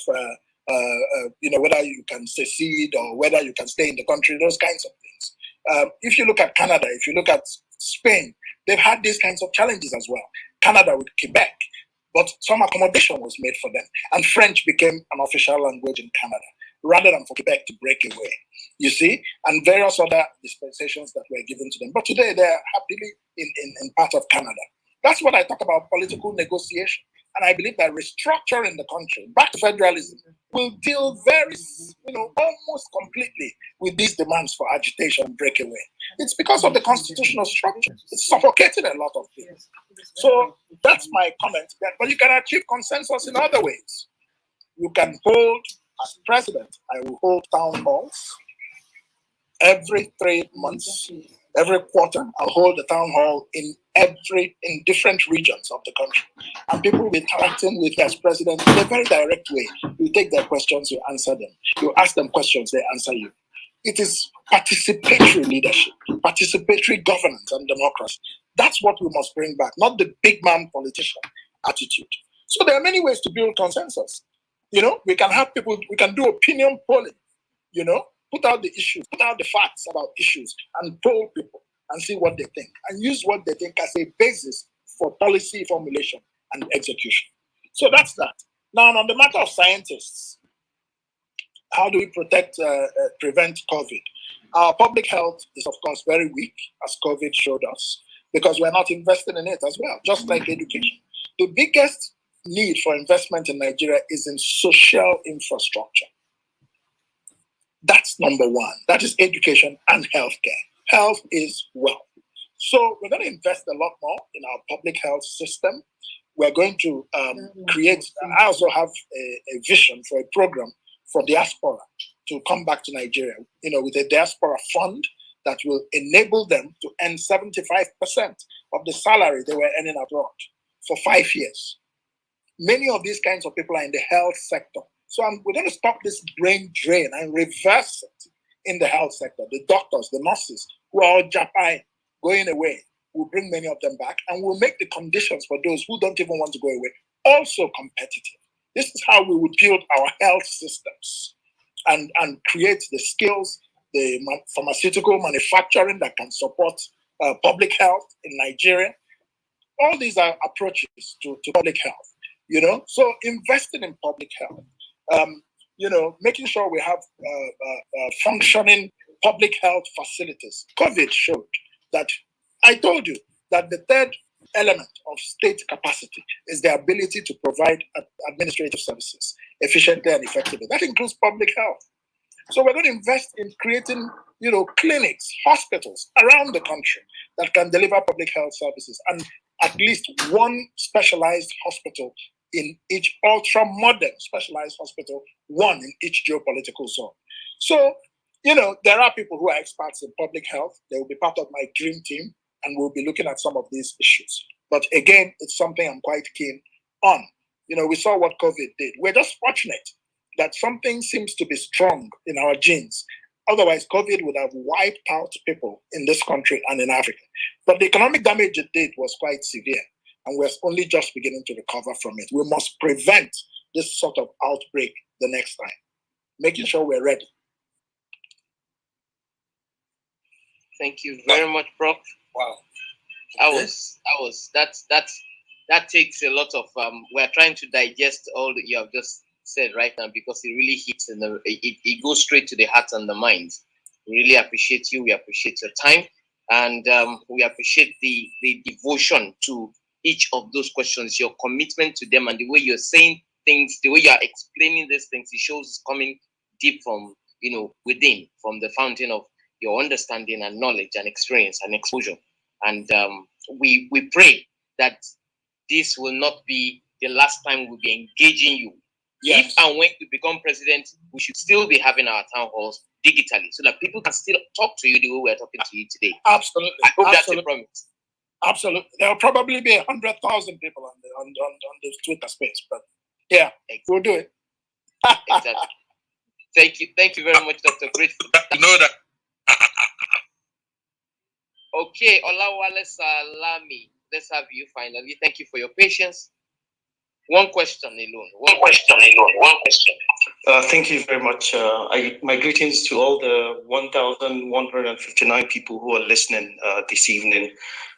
whether you can secede or whether you can stay in the country, those kinds of things. If you look at Canada, if you look at Spain, they've had these kinds of challenges as well. Canada with Quebec, but some accommodation was made for them. And French became an official language in Canada, rather than for Quebec to break away, you see, and various other dispensations that were given to them. But today they are happily in part of Canada. That's what I talk about political negotiation. And I believe that restructuring the country back to federalism will deal very, almost completely with these demands for agitation and breakaway. It's because of the constitutional structure. It's suffocated a lot of people. So that's my comment. But you can achieve consensus in other ways. You can hold, as president, I will hold town halls every 3 months. Every quarter, I'll hold a town hall in different regions of the country. And people will be interacting with you as president in a very direct way. You take their questions, you answer them. You ask them questions, they answer you. It is participatory leadership, participatory governance and democracy. That's what we must bring back, not the big man politician attitude. So there are many ways to build consensus. We can have people, we can do opinion polling, put out the issues, put out the facts about issues and poll people and see what they think and use what they think as a basis for policy formulation and execution. So that's that. Now, on the matter of scientists, how do we prevent COVID? Our public health is, of course, very weak, as COVID showed us, because we're not investing in it as well, just like education. The biggest need for investment in Nigeria is in social infrastructure. That's number one. That is education and healthcare. Health is wealth. So we're going to invest a lot more in our public health system. We're going to create, I also have a vision for a program for diaspora to come back to Nigeria, with a diaspora fund that will enable them to earn 75% of the salary they were earning abroad for 5 years. Many of these kinds of people are in the health sector. So we're going to stop this brain drain and reverse it in the health sector. The doctors, the nurses who are all Japan going away, we'll bring many of them back and we'll make the conditions for those who don't even want to go away also competitive. This is how we would build our health systems and create the skills, the pharmaceutical manufacturing that can support public health in Nigeria. All these are approaches to public health, So investing in public health. Making sure we have functioning public health facilities. COVID showed that, I told you, that the third element of state capacity is the ability to provide administrative services efficiently and effectively. That includes public health. So we're going to invest in creating, clinics, hospitals around the country that can deliver public health services, and at least one specialized hospital in each ultra-modern specialized hospital, one in each geopolitical zone. So, there are people who are experts in public health. They will be part of my dream team, and we'll be looking at some of these issues. But again, it's something I'm quite keen on. We saw what COVID did. We're just fortunate that something seems to be strong in our genes. Otherwise, COVID would have wiped out people in this country and in Africa. But the economic damage it did was quite severe, and we're only just beginning to recover from it. We must prevent this sort of outbreak the next time, making sure we're ready. Thank you very much, Prof. Wow. That takes a lot of, we're trying to digest all that you have just said right now, because it really hits it goes straight to the heart and the mind. We really appreciate you. We appreciate your time, and we appreciate the devotion to each of those questions, your commitment to them, and the way you're saying things, the way you are explaining these things. It shows it's coming deep from within, from the fountain of your understanding and knowledge and experience and exposure. And we pray that this will not be the last time we'll be engaging you. Yes. If and when you become president, we should still be having our town halls digitally, so that people can still talk to you the way we're talking to you today. Absolutely. I hope that's a promise. Absolutely. There will probably be 100,000 people on the Twitter space, but yeah, exactly. We'll do it. Exactly. Thank you very much, Dr. Grateful. You know that. Okay, Olawale Salami, let's have you finally. Thank you for your patience. One question alone. One question. Thank you very much. My greetings to all the 1,159 people who are listening this evening.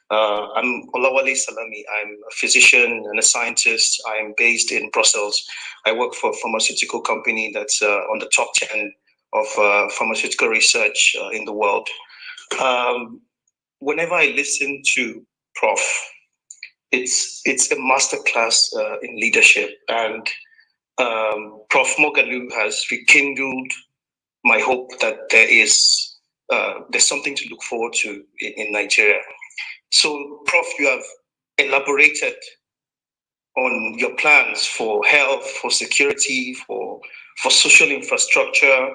I'm Olawale Salami. I'm a physician and a scientist. I'm based in Brussels. I work for a pharmaceutical company that's on the top 10 of pharmaceutical research in the world. Whenever I listen to Prof, it's a masterclass in leadership, and Prof Moghalu has rekindled my hope that there's something to look forward to in Nigeria. So, Prof, you have elaborated on your plans for health, for security, for social infrastructure,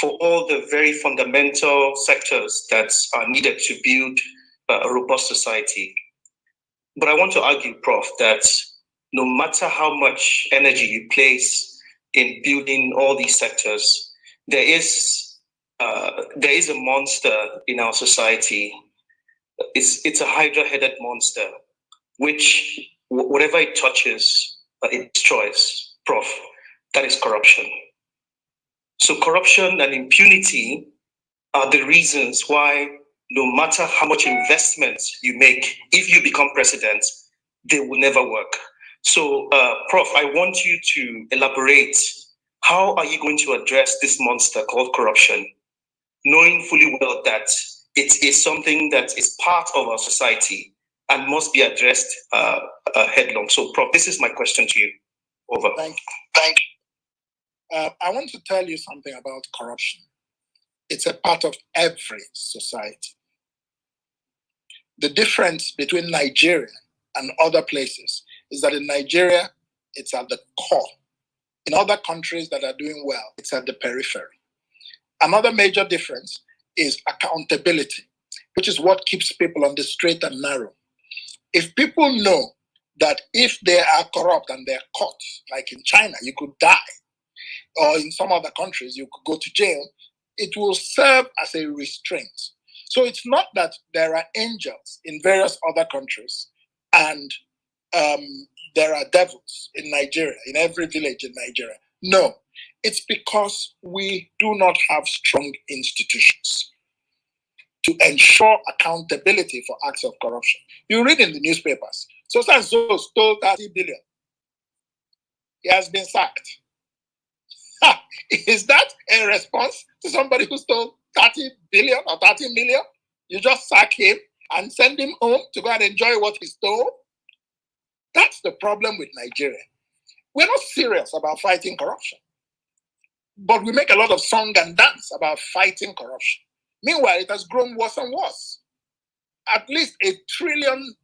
for all the very fundamental sectors that are needed to build a robust society. But I want to argue, Prof, that no matter how much energy you place in building all these sectors, there is a monster in our society. It's a hydra-headed monster, which whatever it touches, it destroys. Prof, that is corruption. So corruption and impunity are the reasons why no matter how much investment you make, if you become president, they will never work. So, Prof, I want you to elaborate. How are you going to address this monster called corruption, knowing fully well that it is something that is part of our society and must be addressed headlong? So, Prof, this is my question to you. Over. Thank you. I want to tell you something about corruption. It's a part of every society. The difference between Nigeria and other places is that in Nigeria, it's at the core. In other countries that are doing well, it's at the periphery. Another major difference is accountability, which is what keeps people on the straight and narrow. If people know that if they are corrupt and they're caught, like in China, you could die, or in some other countries, you could go to jail, it will serve as a restraint. So it's not that there are angels in various other countries and there are devils in Nigeria, in every village in Nigeria. No, it's because we do not have strong institutions to ensure accountability for acts of corruption. You read in the newspapers, so stole 30 billion. He has been sacked. Is that a response to somebody who stole 30 billion or 30 million? You just sack him and send him home to go and enjoy what he stole? That's the problem with Nigeria. We're not serious about fighting corruption, but we make a lot of song and dance about fighting corruption. Meanwhile, it has grown worse and worse. At least $1 trillion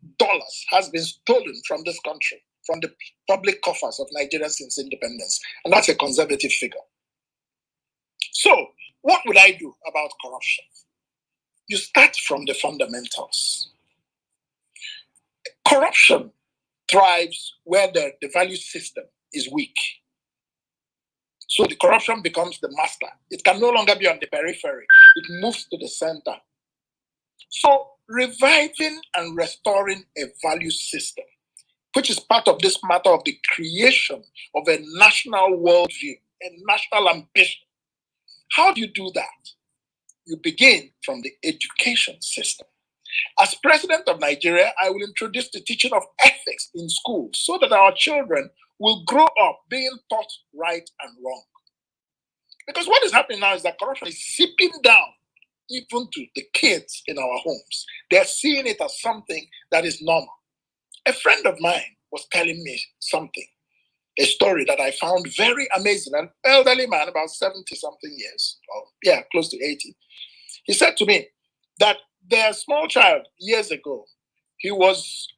has been stolen from this country, from the public coffers of Nigeria since independence. And that's a conservative figure. So, what will I do about corruption? You start from the fundamentals. Corruption thrives where the value system is weak. So the corruption becomes the master. It can no longer be on the periphery. It moves to the center. So reviving and restoring a value system, which is part of this matter of the creation of a national worldview, a national ambition. How do you do that? You begin from the education system. As president of Nigeria, I will introduce the teaching of ethics in schools so that our children will grow up being taught right and wrong. Because what is happening now is that corruption is seeping down even to the kids in our homes. They're seeing it as something that is normal. A friend of mine was telling me something, a story that I found very amazing. An elderly man, about 70-something years, or close to 80. He said to me that their small child, years ago, he was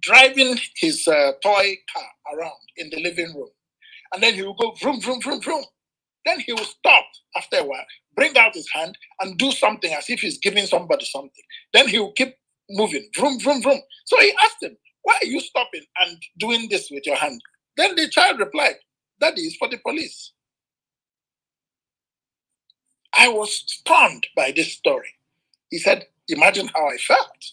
driving his toy car around in the living room. And then he would go vroom, vroom, vroom, vroom. Then he would stop after a while, bring out his hand and do something as if he's giving somebody something. Then he would keep moving, vroom, vroom, vroom. So he asked him, why are you stopping and doing this with your hand? Then the child replied, Daddy, it's for the police. I was stunned by this story. He said, imagine how I felt.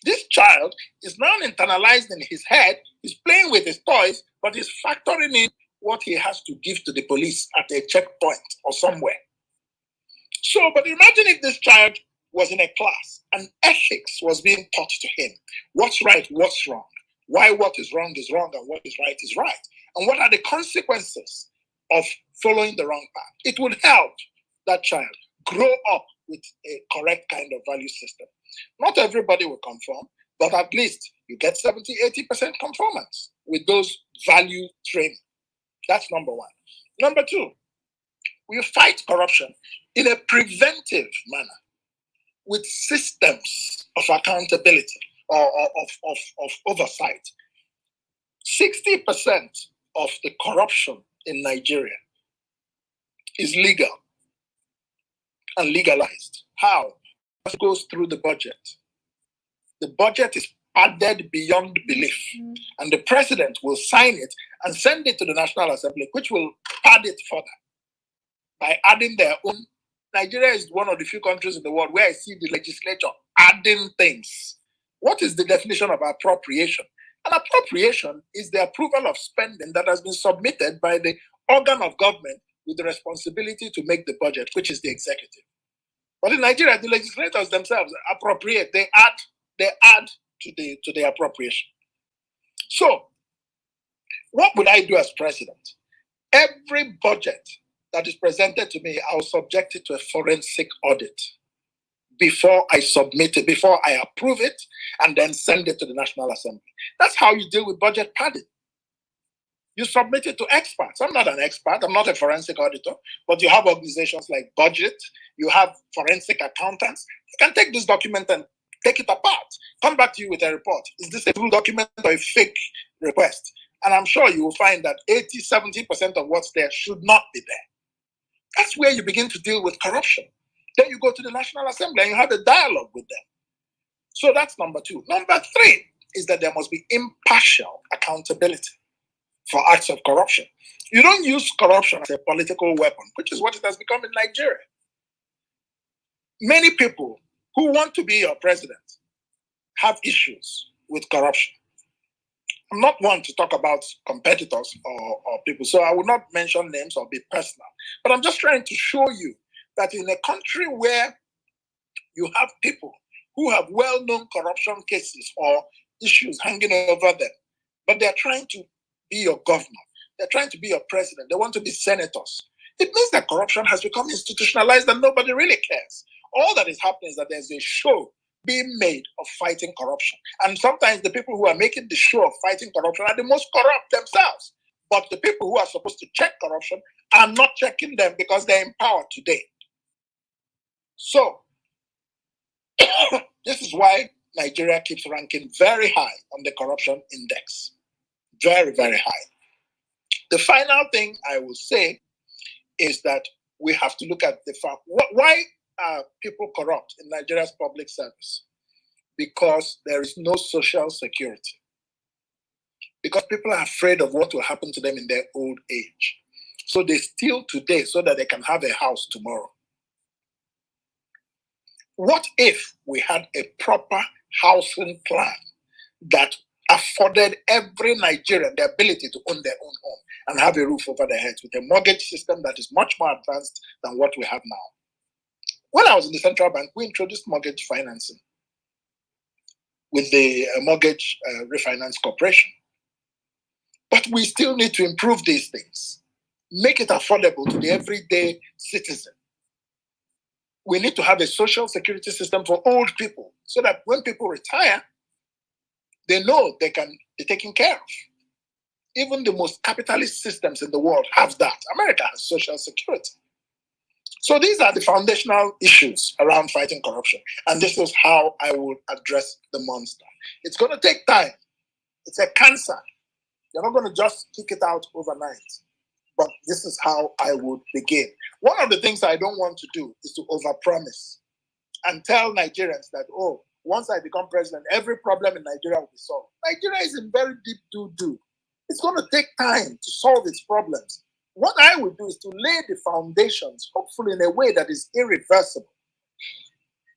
This child is now internalized in his head. He's playing with his toys, but he's factoring in what he has to give to the police at a checkpoint or somewhere. So, but imagine if this child was in a class and ethics was being taught to him. What's right, what's wrong? Why what is wrong and what is right. And what are the consequences of following the wrong path? It would help that child grow up with a correct kind of value system. Not everybody will conform, but at least you get 70, 80% conformance with those value training. That's number one. Number two, we fight corruption in a preventive manner with systems of accountability or of oversight. 60% of the corruption in Nigeria is legal and legalized. How? It goes through the budget. The budget is padded beyond belief, and the president will sign it and send it to the National Assembly, which will pad it further by adding their own. Nigeria is one of the few countries in the world where I see the legislature adding things. What is the definition of appropriation? An appropriation is the approval of spending that has been submitted by the organ of government with the responsibility to make the budget, which is the executive. But in Nigeria, the legislators themselves appropriate. They add to the appropriation. So, what would I do as president? Every budget that is presented to me, I'll subject it to a forensic audit before I submit it, before I approve it, and then send it to the National Assembly. That's how you deal with budget padding. You submit it to experts. I'm not an expert, I'm not a forensic auditor, but you have organizations like Budget, you have forensic accountants. You can take this document and take it apart, come back to you with a report. Is this a true document or a fake request? And I'm sure you will find that 80, 70% of what's there should not be there. That's where you begin to deal with corruption. Then you go to the National Assembly and you have a dialogue with them. So that's number two. Number three is that there must be impartial accountability for acts of corruption. You don't use corruption as a political weapon, which is what it has become in Nigeria. Many people who want to be your president have issues with corruption. I'm not one to talk about competitors or people, so I will not mention names or be personal. But I'm just trying to show you that in a country where you have people who have well-known corruption cases or issues hanging over them, but they're trying to be your governor, they're trying to be your president, they want to be senators. It means that corruption has become institutionalized and nobody really cares. All that is happening is that there's a show being made of fighting corruption. And sometimes the people who are making the show of fighting corruption are the most corrupt themselves. But the people who are supposed to check corruption are not checking them because they're in power today. So, this is why Nigeria keeps ranking very high on the corruption index. Very, very high. The final thing I will say is that we have to look at the fact, why are people corrupt in Nigeria's public service? Because there is no social security. Because people are afraid of what will happen to them in their old age. So they steal today so that they can have a house tomorrow. What if we had a proper housing plan that afforded every Nigerian the ability to own their own home and have a roof over their heads with a mortgage system that is much more advanced than what we have now? When I was in the central bank, we introduced mortgage financing with the Mortgage Refinance Corporation. But we still need to improve these things, make it affordable to the everyday citizen. We need to have a social security system for old people so that when people retire, they know they can be taken care of. Even the most capitalist systems in the world have that. America has social security. So these are the foundational issues around fighting corruption. And this is how I will address the monster. It's going to take time. It's a cancer. You're not going to just kick it out overnight. But this is how I would begin. One of the things I don't want to do is to overpromise and tell Nigerians that, oh, once I become president, every problem in Nigeria will be solved. Nigeria is in very deep doo-doo. It's going to take time to solve its problems. What I would do is to lay the foundations, hopefully in a way that is irreversible,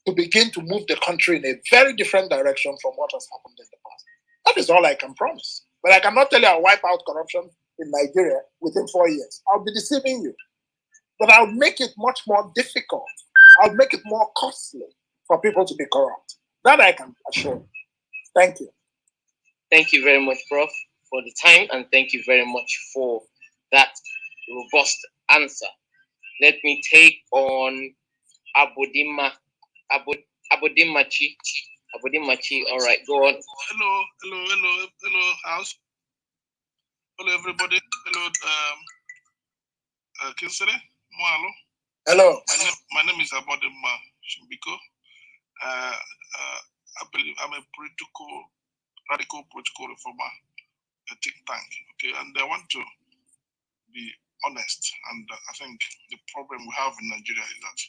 to begin to move the country in a very different direction from what has happened in the past. That is all I can promise. But I cannot tell you I'll wipe out corruption in Nigeria within 4 years. I'll be deceiving you. But I'll make it much more difficult. I'll make it more costly for people to be corrupt. That I can assure you. Thank you. Thank you very much, Prof, for the time, and thank you very much for that robust answer. Let me take on Abodimachi. Abodimachi, all right, go on. Hello, house. Hello, everybody. Hello, Kingsley. Moghalu. Hello. My name is Abodima Shimbiko. I believe I'm a radical political reformer, a think tank. Okay, and I want to be honest. And I think the problem we have in Nigeria is that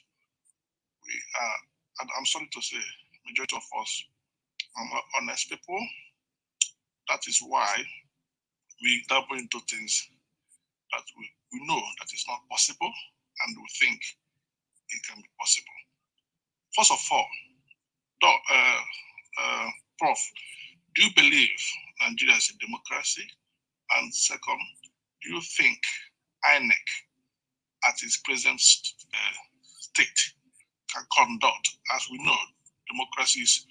we are, and I'm sorry to say, majority of us are not honest people. That is why we dabble into things that we know that is not possible, and we think it can be possible. First of all, Prof, do you believe Nigeria is a democracy? And second, do you think INEC at its present state can conduct, as we know, democracy is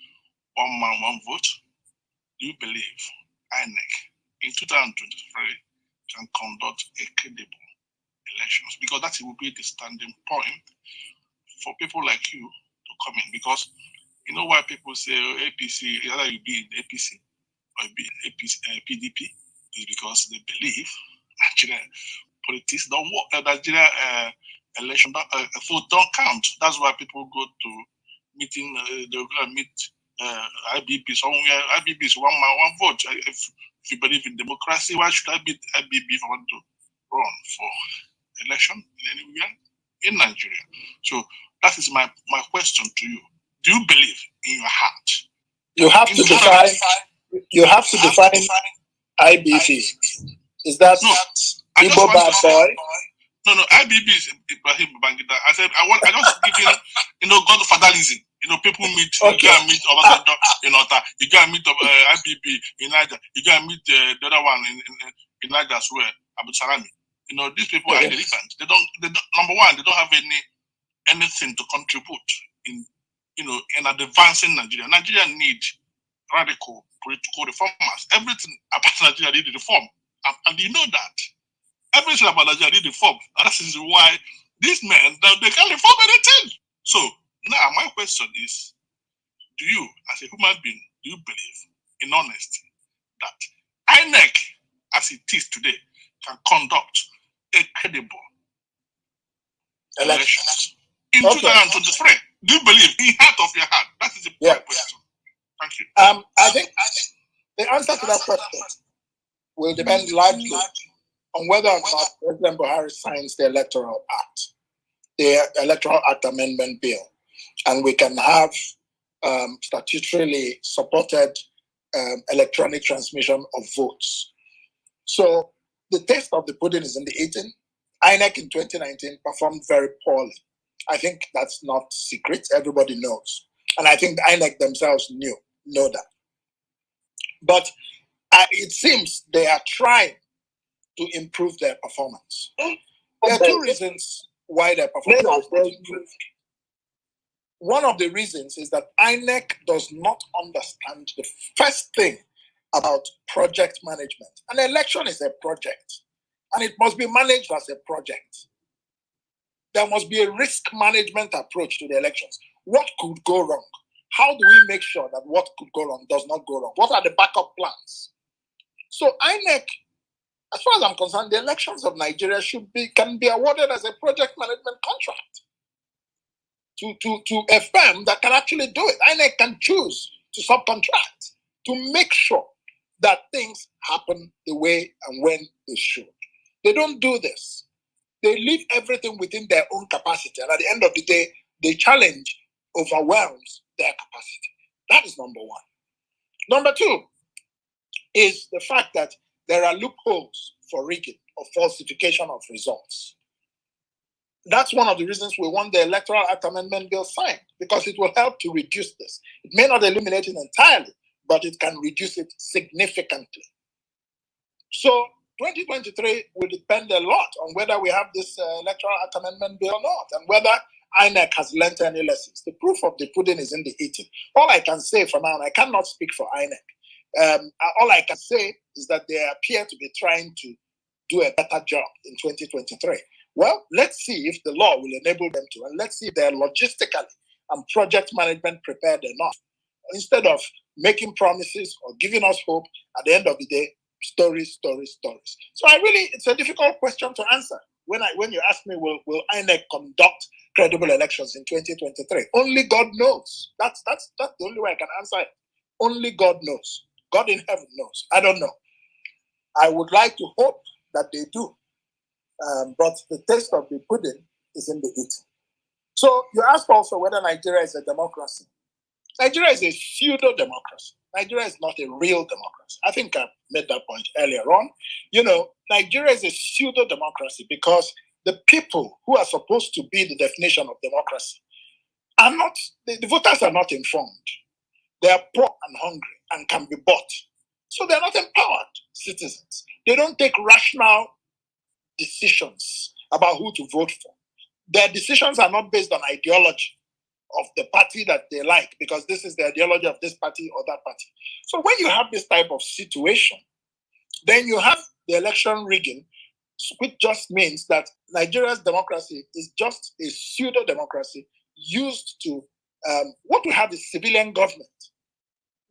one man, one vote? Do you believe INEC in 2023 can conduct a credible elections? Because that will be the standing point for people like you to come in. Because you know why people say APC, either you be in APC or you be PDP, is because they believe Nigerian politics don't work. Nigeria election vote don't count. That's why people go to meeting. They're gonna meet IBB somewhere. IBB is one man, one vote. If you believe in democracy, why should I beat IBB if I want to run for election anywhere in Nigeria? So that is my question to you. Do you believe in your heart? You have to define. You have to define IBB. Is that Igbo bad boy? No. IBB is Ibrahim Babangida. I said I just give you, godfatherism. People meet. Okay. You go and meet Obasanjo in Ota. You go and meet IBB in Niger. You go and meet the other one in Niger as well, Abu Salami. These people are irrelevant. They don't. Number one, they don't have anything to contribute in advancing Nigeria. Nigeria needs radical political reformers. Everything about Nigeria needs reform, and you know that. Everything about Nigeria needs reform. And that is why these men they can't reform anything. So now my question is: do you, as a human being, do you believe in honesty that INEC, as it is today, can conduct a credible elections in 2023? Do you believe in heart of your heart? That is the question. Thank you. I think the answer to that question will depend largely on whether or not President Buhari signs the Electoral Act Amendment Bill, and we can have statutorily supported electronic transmission of votes. So the taste of the pudding is in the eating. INEC in 2019 performed very poorly. I think that's not secret. Everybody knows. And I think the INEC themselves know that. But it seems they are trying to improve their performance. There are two reasons why their performance is not improved. One of the reasons is that INEC does not understand the first thing about project management. An election is a project, and it must be managed as a project. There must be a risk management approach to the elections. What could go wrong? How do we make sure that what could go wrong does not go wrong? What are the backup plans? So INEC, as far as I'm concerned, the elections of Nigeria can be awarded as a project management contract to a firm that can actually do it. INEC can choose to subcontract to make sure that things happen the way and when they should. They don't do this. They leave everything within their own capacity. And at the end of the day, the challenge overwhelms their capacity. That is number one. Number two is the fact that there are loopholes for rigging or falsification of results. That's one of the reasons we want the Electoral Act Amendment Bill signed, because it will help to reduce this. It may not eliminate it entirely, but it can reduce it significantly. So 2023 will depend a lot on whether we have this electoral act amendment bill or not, and whether INEC has learned any lessons. The proof of the pudding is in the eating. All I can say for now, and I cannot speak for INEC, all I can say is that they appear to be trying to do a better job in 2023. Well, let's see if the law will enable them to, and let's see if they're logistically and project management prepared enough. Instead of making promises or giving us hope, at the end of the day, stories. So it's a difficult question to answer. When you ask me, will INEC conduct credible elections in 2023? Only God knows. That's the only way I can answer it. Only God knows. God in heaven knows. I don't know. I would like to hope that they do. But the taste of the pudding is in the eating. So you ask also whether Nigeria is a democracy. Nigeria is a pseudo-democracy. Nigeria is not a real democracy. I think I made that point earlier on. Nigeria is a pseudo-democracy because the people who are supposed to be the definition of democracy are not, the voters are not informed. They are poor and hungry and can be bought. So they're not empowered citizens. They don't take rational decisions about who to vote for. Their decisions are not based on ideology of the party that they like, because this is the ideology of this party or that party. So when you have this type of situation, then you have the election rigging, which just means that Nigeria's democracy is just a pseudo-democracy used to, what we have is civilian government.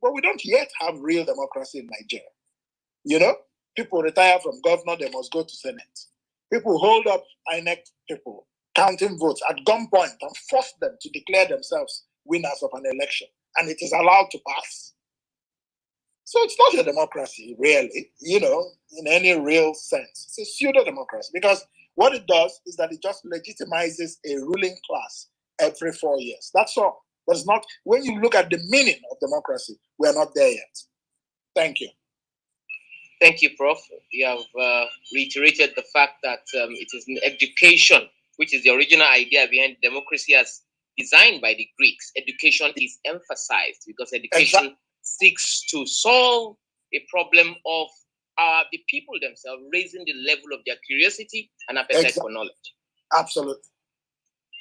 But we don't yet have real democracy in Nigeria. People retire from governor, they must go to Senate. People hold up INEC people counting votes at gunpoint and force them to declare themselves winners of an election, and it is allowed to pass. So it's not a democracy, really, in any real sense. It's a pseudo-democracy, because what it does is that it just legitimizes a ruling class every 4 years. That's all. But it's not, when you look at the meaning of democracy, we're not there yet. Thank you. Thank you, Prof. You have reiterated the fact that it is education, which is the original idea behind democracy as designed by the Greeks. Education is emphasized because education seeks to solve a problem of the people themselves, raising the level of their curiosity and appetite for knowledge. Absolutely.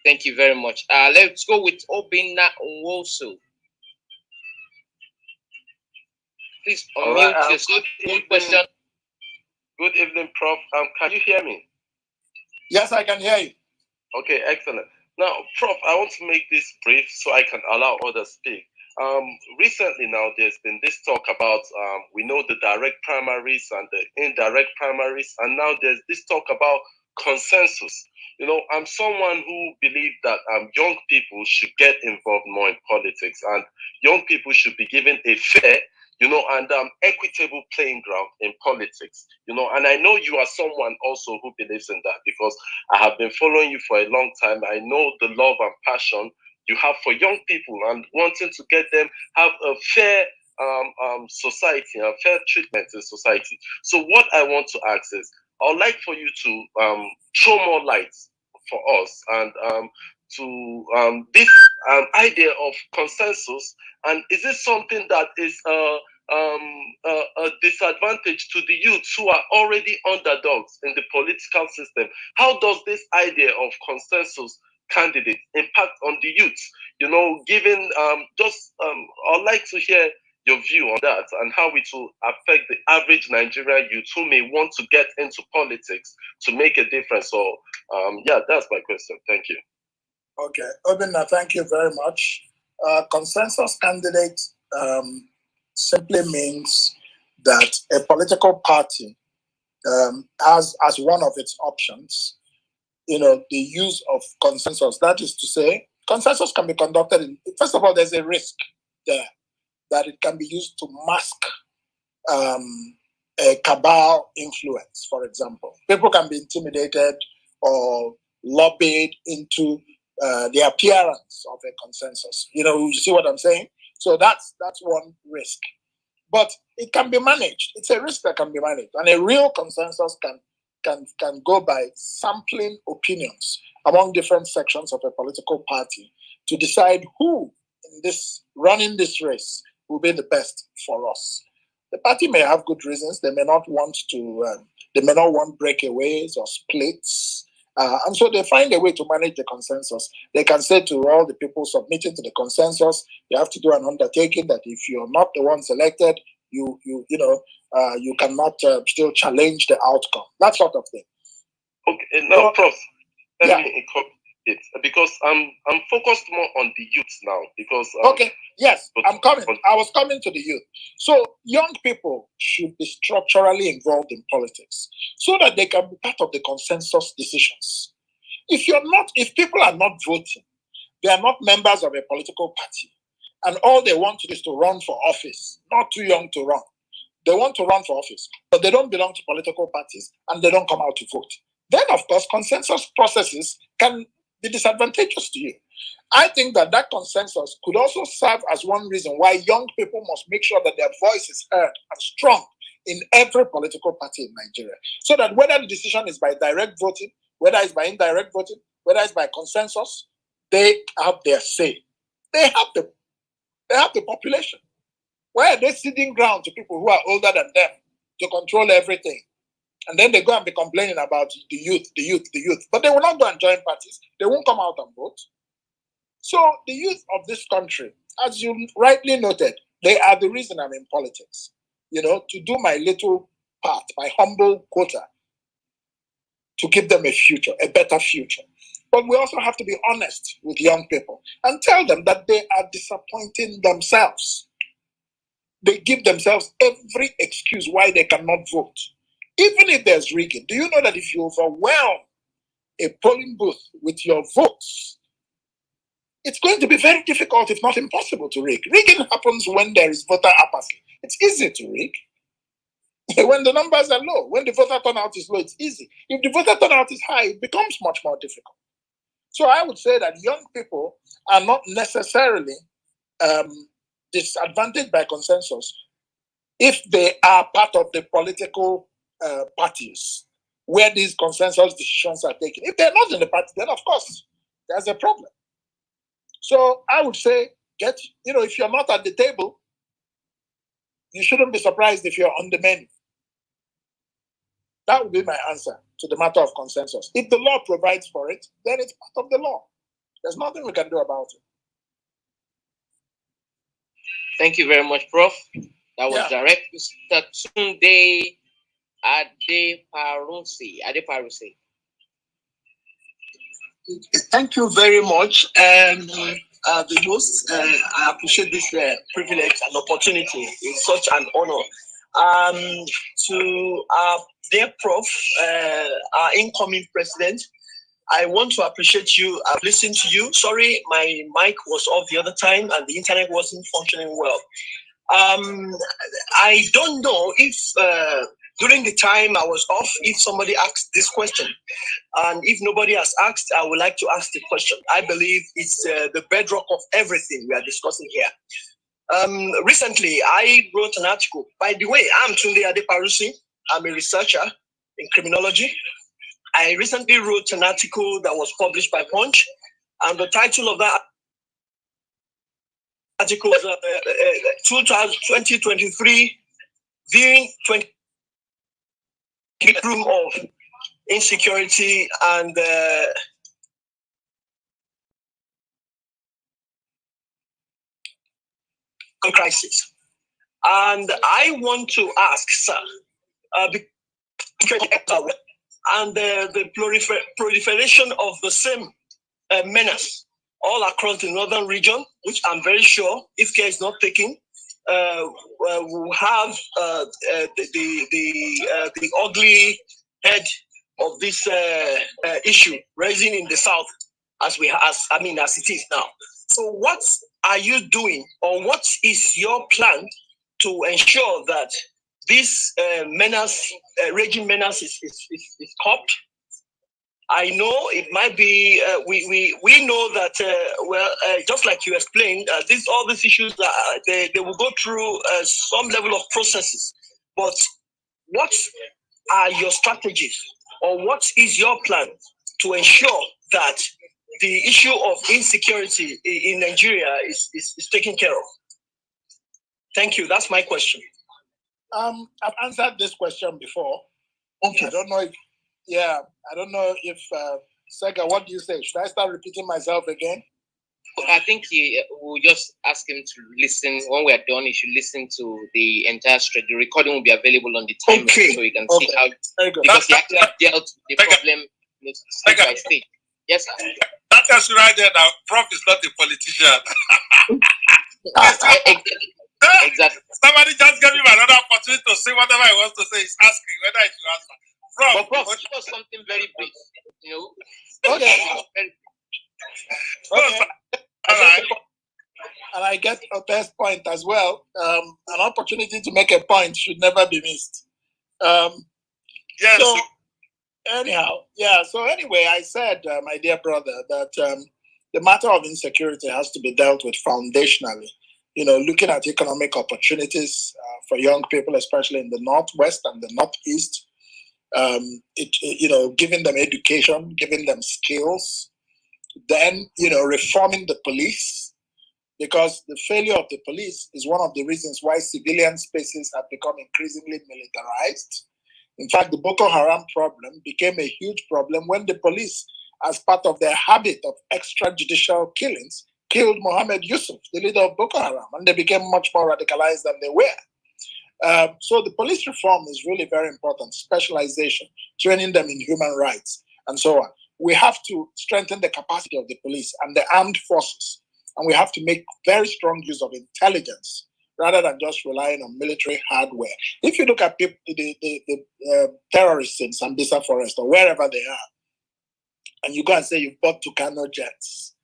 Thank you very much. Let's go with Obinna Nwosu. Please unmute yourself. Good question. Good evening, Prof. Can you hear me? Yes, I can hear you. Okay, excellent. Now, Prof, I want to make this brief so I can allow others speak. Recently now, there's been this talk about, we know the direct primaries and the indirect primaries, and now there's this talk about consensus. I'm someone who believes that young people should get involved more in politics, and young people should be given a fair and equitable playing ground in politics, and I know you are someone also who believes in that, because I have been following you for a long time. I know the love and passion you have for young people and wanting to get them have a fair society, a fair treatment in society. So what I want to ask is, I would like for you to throw more light for us and to this idea of consensus, and is this something that is a disadvantage to the youths who are already underdogs in the political system? How does this idea of consensus candidate impact on the youths? Given I'd like to hear your view on that and how it will affect the average Nigerian youth who may want to get into politics to make a difference. So that's my question. Thank you. Okay, Obinna, thank you very much. Consensus candidate simply means that a political party has as one of its options, the use of consensus. That is to say, consensus can be conducted in, first of all, there's a risk there that it can be used to mask a cabal influence, for example. People can be intimidated or lobbied into the appearance of a consensus. You see what I'm saying? So that's one risk. But it can be managed. It's a risk that can be managed. And a real consensus can go by sampling opinions among different sections of a political party to decide who in this running this race will be the best for us. The party may have good reasons. They may not want to. They may not want breakaways or splits. And so they find a way to manage the consensus. They can say to all the people submitting to the consensus, you have to do an undertaking that if you're not the one selected, you cannot still challenge the outcome. That sort of thing. Okay, now, Prof, let me yeah. It because I'm focused more on the youth now because okay, yes, I'm coming. I was coming to the youth. So young people should be structurally involved in politics so that they can be part of the consensus decisions. If people are not voting, they are not members of a political party, and all they want to do is to run for office, not too young to run. They want to run for office, but they don't belong to political parties and they don't come out to vote. Then, of course, consensus processes can be disadvantageous to you. I think that consensus could also serve as one reason why young people must make sure that their voice is heard and strong in every political party in Nigeria. So that whether the decision is by direct voting, whether it's by indirect voting, whether it's by consensus, they have their say. They have the population. Why are they ceding ground to people who are older than them to control everything? And then they go and be complaining about the youth. But they will not go and join parties. They won't come out and vote. So the youth of this country, as you rightly noted, they are the reason I'm in politics. To do my little part, my humble quota, to give them a future, a better future. But we also have to be honest with young people and tell them that they are disappointing themselves. They give themselves every excuse why they cannot vote. Even if there's rigging, do you know that if you overwhelm a polling booth with your votes, it's going to be very difficult, if not impossible, to rig. Rigging happens when there is voter apathy. It's easy to rig. When the numbers are low, when the voter turnout is low, it's easy. If the voter turnout is high, it becomes much more difficult. So I would say that young people are not necessarily disadvantaged by consensus if they are part of the political parties where these consensus decisions are taken. If they're not in the party, then of course there's a problem. So I would say, if you're not at the table, you shouldn't be surprised if you're on the menu. That would be my answer to the matter of consensus. If the law provides for it, then it's part of the law. There's nothing we can do about it. Thank you very much, Prof. That was direct. Mr. Tunde Adeparusi. Thank you very much. The host, I appreciate this privilege and opportunity. It's such an honor. To our dear Prof, our incoming president, I want to appreciate you. I've listened to you. Sorry, my mic was off the other time and the internet wasn't functioning well. I don't know if during the time I was off, if somebody asked this question. And if nobody has asked, I would like to ask the question. I believe it's the bedrock of everything we are discussing here. Recently, I wrote an article. By the way, I'm Tunde Adeparusi. I'm a researcher in criminology. I recently wrote an article that was published by Punch, and the title of that article was 2023 Viewing 20 Room of Insecurity and crisis. And I want to ask, sir, and the proliferation of the same menace all across the northern region, which I'm very sure, if care is not taken, will have the ugly head of this issue rising in the south as it is now. So what are you doing, or what is your plan to ensure that this raging menace is stopped? I know it might be, we know that, just like you explained, all these issues, they will go through some level of processes. But what are your strategies, or what is your plan to ensure that the issue of insecurity in Nigeria is taken care of? Thank you. That's my question. I've answered this question before. Okay. I don't know if, Sega, what do you say? Should I start repeating myself again? I think we'll just ask him to listen. When we're done, he should listen to the entire stretch. The recording will be available on the timeline, so you can see how, because he actually dealt with the problem stage by stage. Yes, sir. That tells you right there that Prof is not a politician. Exactly. Somebody just gave him another opportunity to say whatever he wants to say. He's asking whether he should answer. But Prof, give us something very brief. Okay. Okay. All right. And I get a best point as well. An opportunity to make a point should never be missed. Yes. So, anyway, I said, my dear brother, that the matter of insecurity has to be dealt with foundationally. Looking at economic opportunities for young people, especially in the Northwest and the Northeast, giving them education, giving them skills, then, reforming the police, because the failure of the police is one of the reasons why civilian spaces have become increasingly militarized. In fact, the Boko Haram problem became a huge problem when the police, as part of their habit of extrajudicial killings, killed Mohammed Yusuf, the leader of Boko Haram, and they became much more radicalized than they were. So the police reform is really very important, specialization, training them in human rights, and so on. We have to strengthen the capacity of the police and the armed forces, and we have to make very strong use of intelligence rather than just relying on military hardware. If you look at the terrorists in Sambisa Forest or wherever they are, and you go and say you bought Tucano jets,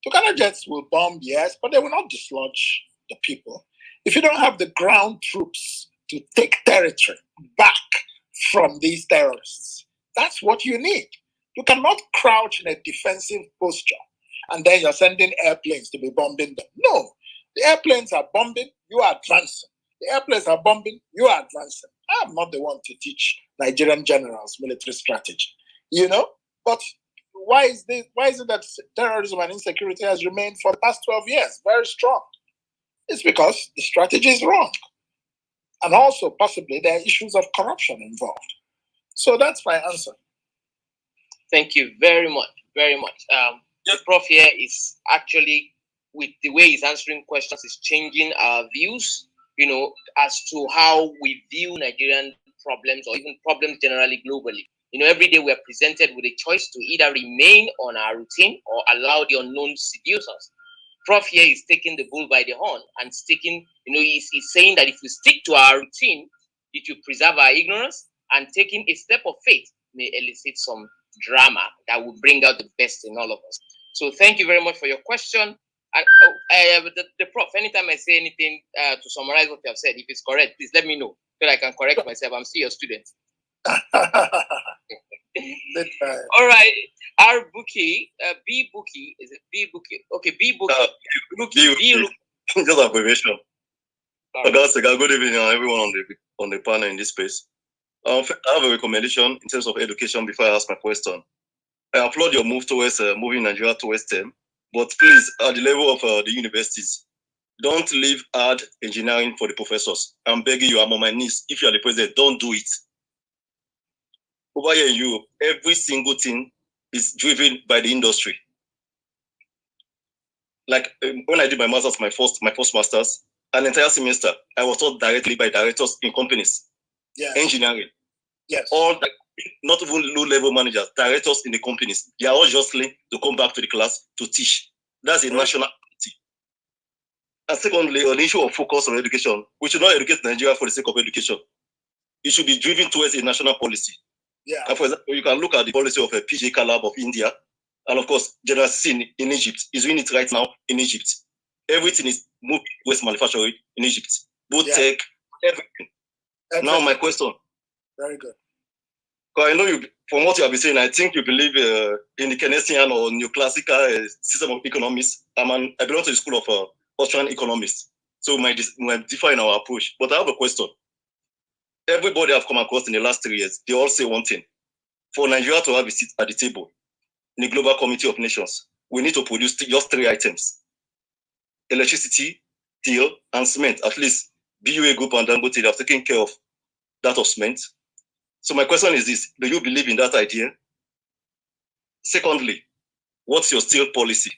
Tucano jets will bomb, yes, but they will not dislodge the people. If you don't have the ground troops to take territory back from these terrorists, that's what you need. You cannot crouch in a defensive posture and then you're sending airplanes to be bombing them. No, the airplanes are bombing, you are advancing. The airplanes are bombing, you are advancing. I'm not the one to teach Nigerian generals military strategy, But why is it that terrorism and insecurity has remained for the past 12 years very strong? It's because the strategy is wrong. And also, possibly, there are issues of corruption involved. So that's my answer. Thank you very much, very much. The Prof here is actually, with the way he's answering questions, is changing our views, as to how we view Nigerian problems or even problems generally globally. Every day we are presented with a choice to either remain on our routine or allow the unknown to seduce us. Prof here is taking the bull by the horn and sticking, he's saying that if we stick to our routine, it will preserve our ignorance, and taking a step of faith may elicit some drama that will bring out the best in all of us. So thank you very much for your question. And the Prof, anytime I say anything to summarize what you have said, if it's correct, please let me know so that I can correct myself. I'm still your student. All right, R Bookie, B Bookie, is it B Bookie? Okay, B Bookie. Just abbreviation. Good evening, everyone on the panel in this space. I have a recommendation in terms of education before I ask my question. I applaud your move towards moving Nigeria towards STEM, but please, at the level of the universities, don't leave hard engineering for the professors. I'm begging you, I'm on my knees. If you are the president, don't do it. Over here in Europe, every single thing is driven by the industry. Like when I did my master's, my first master's, an entire semester, I was taught directly by directors in companies. Yes. Engineering. Yes. All not even low-level managers, directors in the companies. They are all justly to come back to the class to teach. That's a national priority. And secondly, on the issue of focus on education, we should not educate Nigeria for the sake of education. It should be driven towards a national policy. Yeah. And for example, you can look at the policy of a PJ Calab of India, and of course, General Sin in Egypt is doing it right now in Egypt. Everything is moving towards manufacturing in Egypt, both tech, everything. Exactly. Now, my question. Very good. Because I know you, from what you have been saying, I think you believe in the Keynesian or neoclassical system of economics. I belong to the school of Austrian economists, so we might differ in our approach. But I have a question. Everybody I've come across in the last 3 years, they all say one thing. For Nigeria to have a seat at the table in the Global Committee of Nations, we need to produce just 3 items: electricity, steel, and cement, at least BUA Group and Dangote, they have taken care of that of cement. So my question is this: do you believe in that idea? Secondly, what's your steel policy?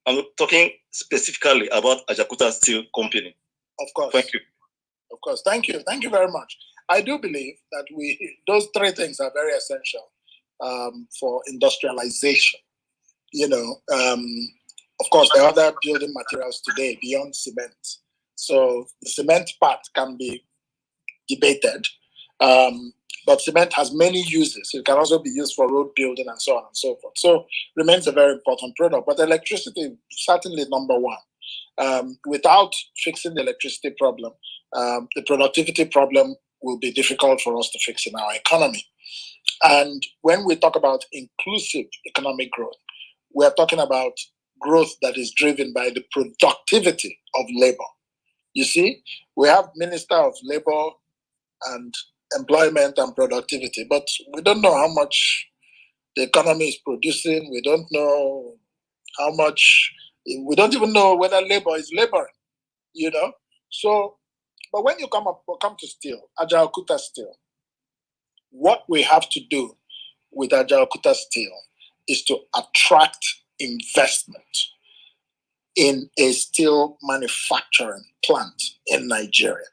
I'm talking specifically about Ajaokuta Steel Company. Of course. Thank you. Of course. Thank you. Thank you very much. I do believe that those three things are very essential for industrialization. Of course, there are other building materials today beyond cement. So the cement part can be debated. But cement has many uses. It can also be used for road building and so on and so forth. So remains a very important product. But electricity, certainly number one. Without fixing the electricity problem, the productivity problem will be difficult for us to fix in our economy. And when we talk about inclusive economic growth, we are talking about growth that is driven by the productivity of labor. You see, we have Minister of Labor and Employment and Productivity, but we don't know how much the economy is producing. We don't know how much, we don't even know whether labor is laboring, So, but when you come to steel, Ajaokuta Steel, what we have to do with Ajaokuta Steel is to attract investment in a steel manufacturing plant in Nigeria.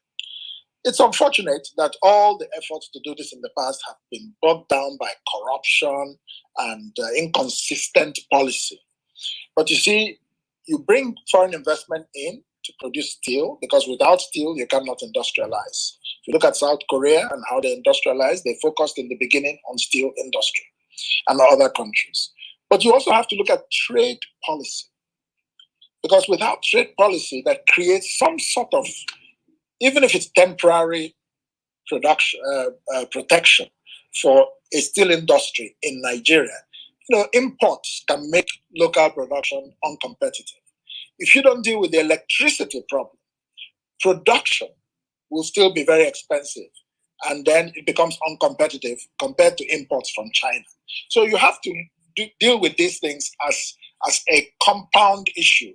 It's unfortunate that all the efforts to do this in the past have been bogged down by corruption and inconsistent policy. But you see, you bring foreign investment in to produce steel, because without steel, you cannot industrialize. If you look at South Korea and how they industrialized, they focused in the beginning on steel industry and other countries. But you also have to look at trade policy, because without trade policy that creates some sort of, even if it's temporary protection for a steel industry in Nigeria, imports can make local production uncompetitive. If you don't deal with the electricity problem, production will still be very expensive, and then it becomes uncompetitive compared to imports from China. So you have to deal with these things as a compound issue.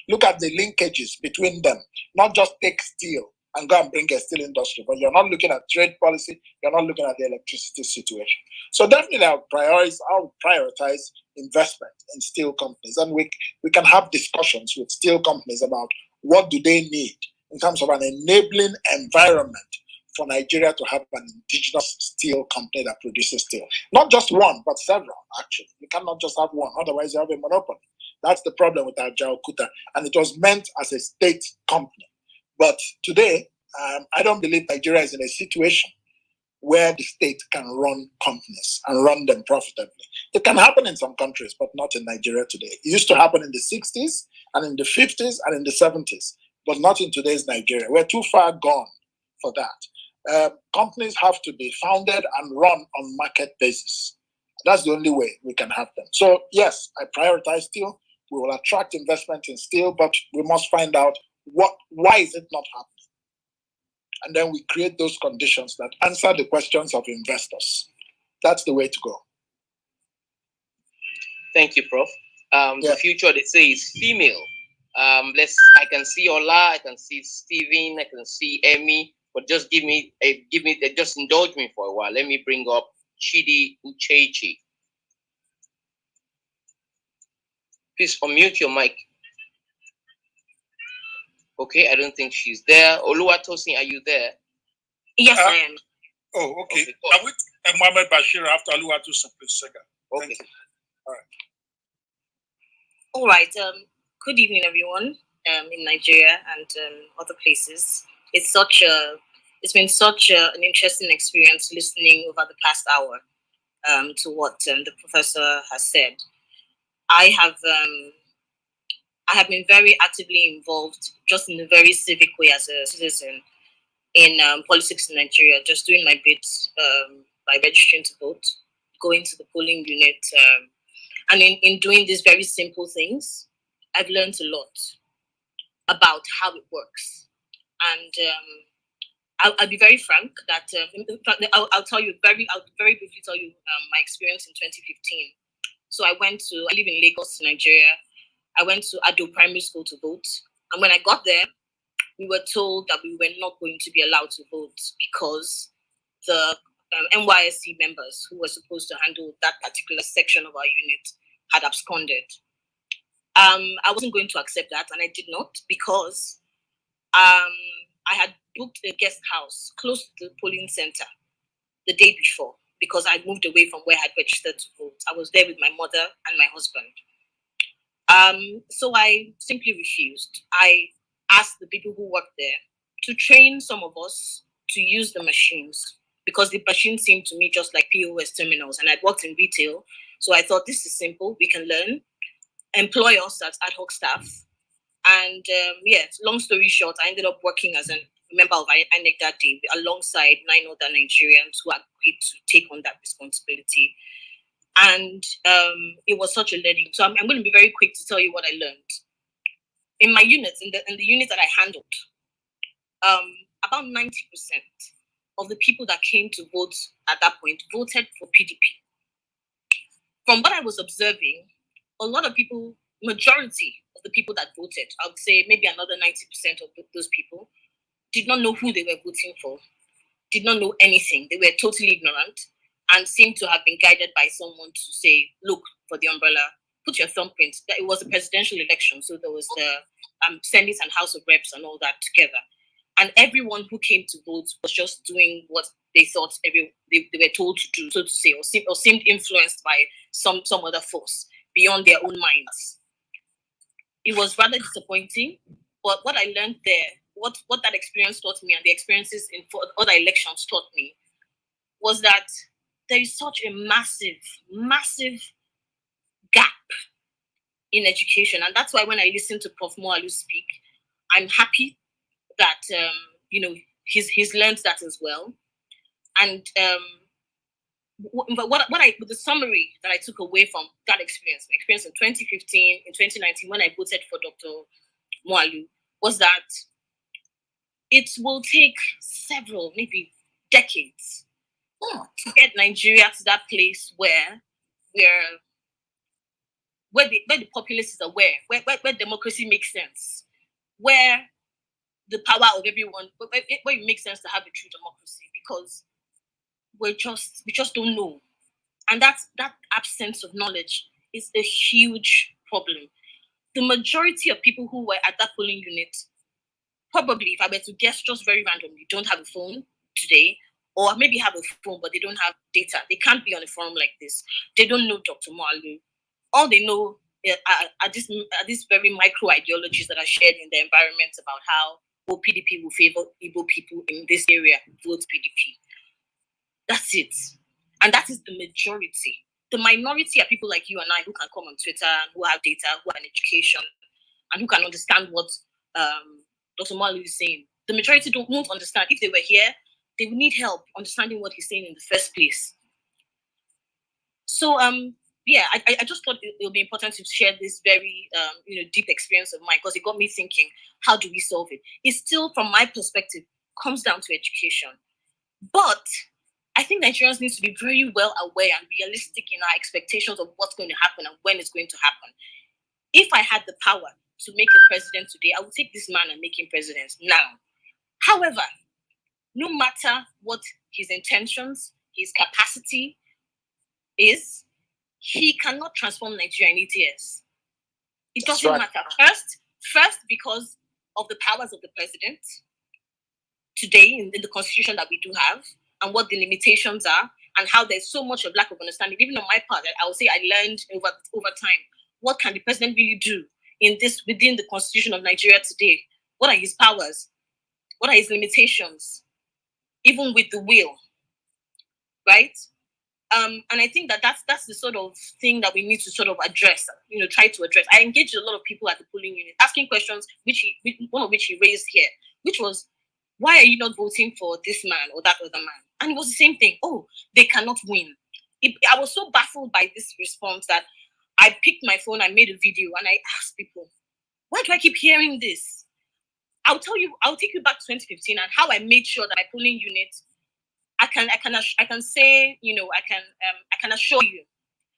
Look at the linkages between them, not just take steel and go and bring a steel industry, but you're not looking at trade policy, you're not looking at the electricity situation. So definitely I'll prioritize investment in steel companies, and we can have discussions with steel companies about what do they need in terms of an enabling environment for Nigeria to have an indigenous steel company that produces steel. Not just one, but several, actually. You cannot just have one, otherwise you have a monopoly. That's the problem with Ajaokuta, and it was meant as a state company. But today, I don't believe Nigeria is in a situation where the state can run companies and run them profitably. It can happen in some countries, but not in Nigeria today. It used to happen in the 60s and in the 50s and in the 70s, but not in today's Nigeria. We're too far gone for that. Companies have to be founded and run on market basis. That's the only way we can have them. So yes, I prioritize steel. We will attract investment in steel, but we must find out why is it not happening? And then we create those conditions that answer the questions of investors. That's the way to go. Thank you, Prof. The future, they say, is female. I can see Ola, I can see Steven, I can see Emmy, but just just indulge me for a while. Let me bring up Chidi Uchechi. Please unmute your mic. Okay, I don't think she's there. Oluwatosin, are you there? Yes, I am. Oh, okay. Are we Mohammed Bashir after Oluwatosin, please, second? Okay. All right. Good evening, everyone. In Nigeria and other places. It's been such an interesting experience listening over the past hour to what the professor has said. I have been very actively involved, just in a very civic way as a citizen, in politics in Nigeria, just doing my bit by registering to vote, going to the polling unit, and in doing these very simple things, I've learned a lot about how it works. And I'll be very frank that I'll very briefly tell you my experience in 2015. So I live in Lagos, Nigeria. I went to Ado Primary School to vote. And when I got there, we were told that we were not going to be allowed to vote because the NYSC members who were supposed to handle that particular section of our unit had absconded. I wasn't going to accept that, and I did not, because I had booked a guest house close to the polling center the day before, because I moved away from where I had registered to vote. I was there with my mother and my husband. So I simply refused. I asked the people who worked there to train some of us to use the machines, because the machines seemed to me just like POS terminals, and I'd worked in retail. So I thought, this is simple, we can learn, employ us as ad hoc staff. And long story short, I ended up working as a member of INEC that day alongside 9 other Nigerians who agreed to take on that responsibility. And it was such a learning. So I'm going to be very quick to tell you what I learned. In my units, in the unit that I handled, about 90% of the people that came to vote at that point voted for PDP. From what I was observing, a lot of people, majority of the people that voted, I would say maybe another 90% of those people, did not know who they were voting for, did not know anything. They were totally ignorant and seemed to have been guided by someone to say, look for the umbrella, put your thumbprint. It was a presidential election, so there was the Senate and House of Reps and all that together. And everyone who came to vote was just doing what they thought they were told to do, so to say, or seemed influenced by some other force beyond their own minds. It was rather disappointing, but what I learned there, what that experience taught me, and the experiences in other elections taught me, was that there is such a massive gap in education. And that's why when I listen to Prof Moghalu speak, I'm happy that he's learned that as well. And but the summary that I took away from that experience, my experience in 2015, in 2019, when I voted for Dr. Moghalu, was that it will take several, maybe decades, to get Nigeria to that place where the populace is aware, where democracy makes sense, where the power of everyone, where it makes sense to have a true democracy, because we just don't know. And that absence of knowledge is a huge problem. The majority of people who were at that polling unit, probably, if I were to guess just very randomly, don't have a phone today, or maybe have a phone, but they don't have data. They can't be on a forum like this. They don't know Dr. Moghalu. All they know are these very micro ideologies that are shared in the environment about how PDP will favor Igbo people in this area, vote PDP. That's it. And that is the majority. The minority are people like you and I who can come on Twitter, who have data, who have an education, and who can understand what Dr. Moghalu is saying. The majority won't understand. If they were here, they would need help understanding what he's saying in the first place. So I just thought it would be important to share this very deep experience of mine, because it got me thinking, how do we solve it? It still, from my perspective, comes down to education. But I think Nigerians need to be very well aware and realistic in our expectations of what's going to happen and when it's going to happen. If I had the power to make a president today, I would take this man and make him president now. However, no matter what his intentions, his capacity is, he cannot transform Nigeria in 8 years. It doesn't matter. First, because of the powers of the president today in the constitution that we do have, and what the limitations are, and how there's so much of lack of understanding. Even on my part, I would say I learned over time, what can the president really do within the constitution of Nigeria today? What are his powers? What are his limitations? Even with the will, right? And I think that's the sort of thing that we need to sort of address, try to address. I engaged a lot of people at the polling unit, asking questions, one of which he raised here, which was, why are you not voting for this man or that other man? And it was the same thing. Oh, they cannot win. I was so baffled by this response that I picked my phone, I made a video, and I asked people, why do I keep hearing this? I'll take you back to 2015 and how I made sure that my polling unit, I can say, I can assure you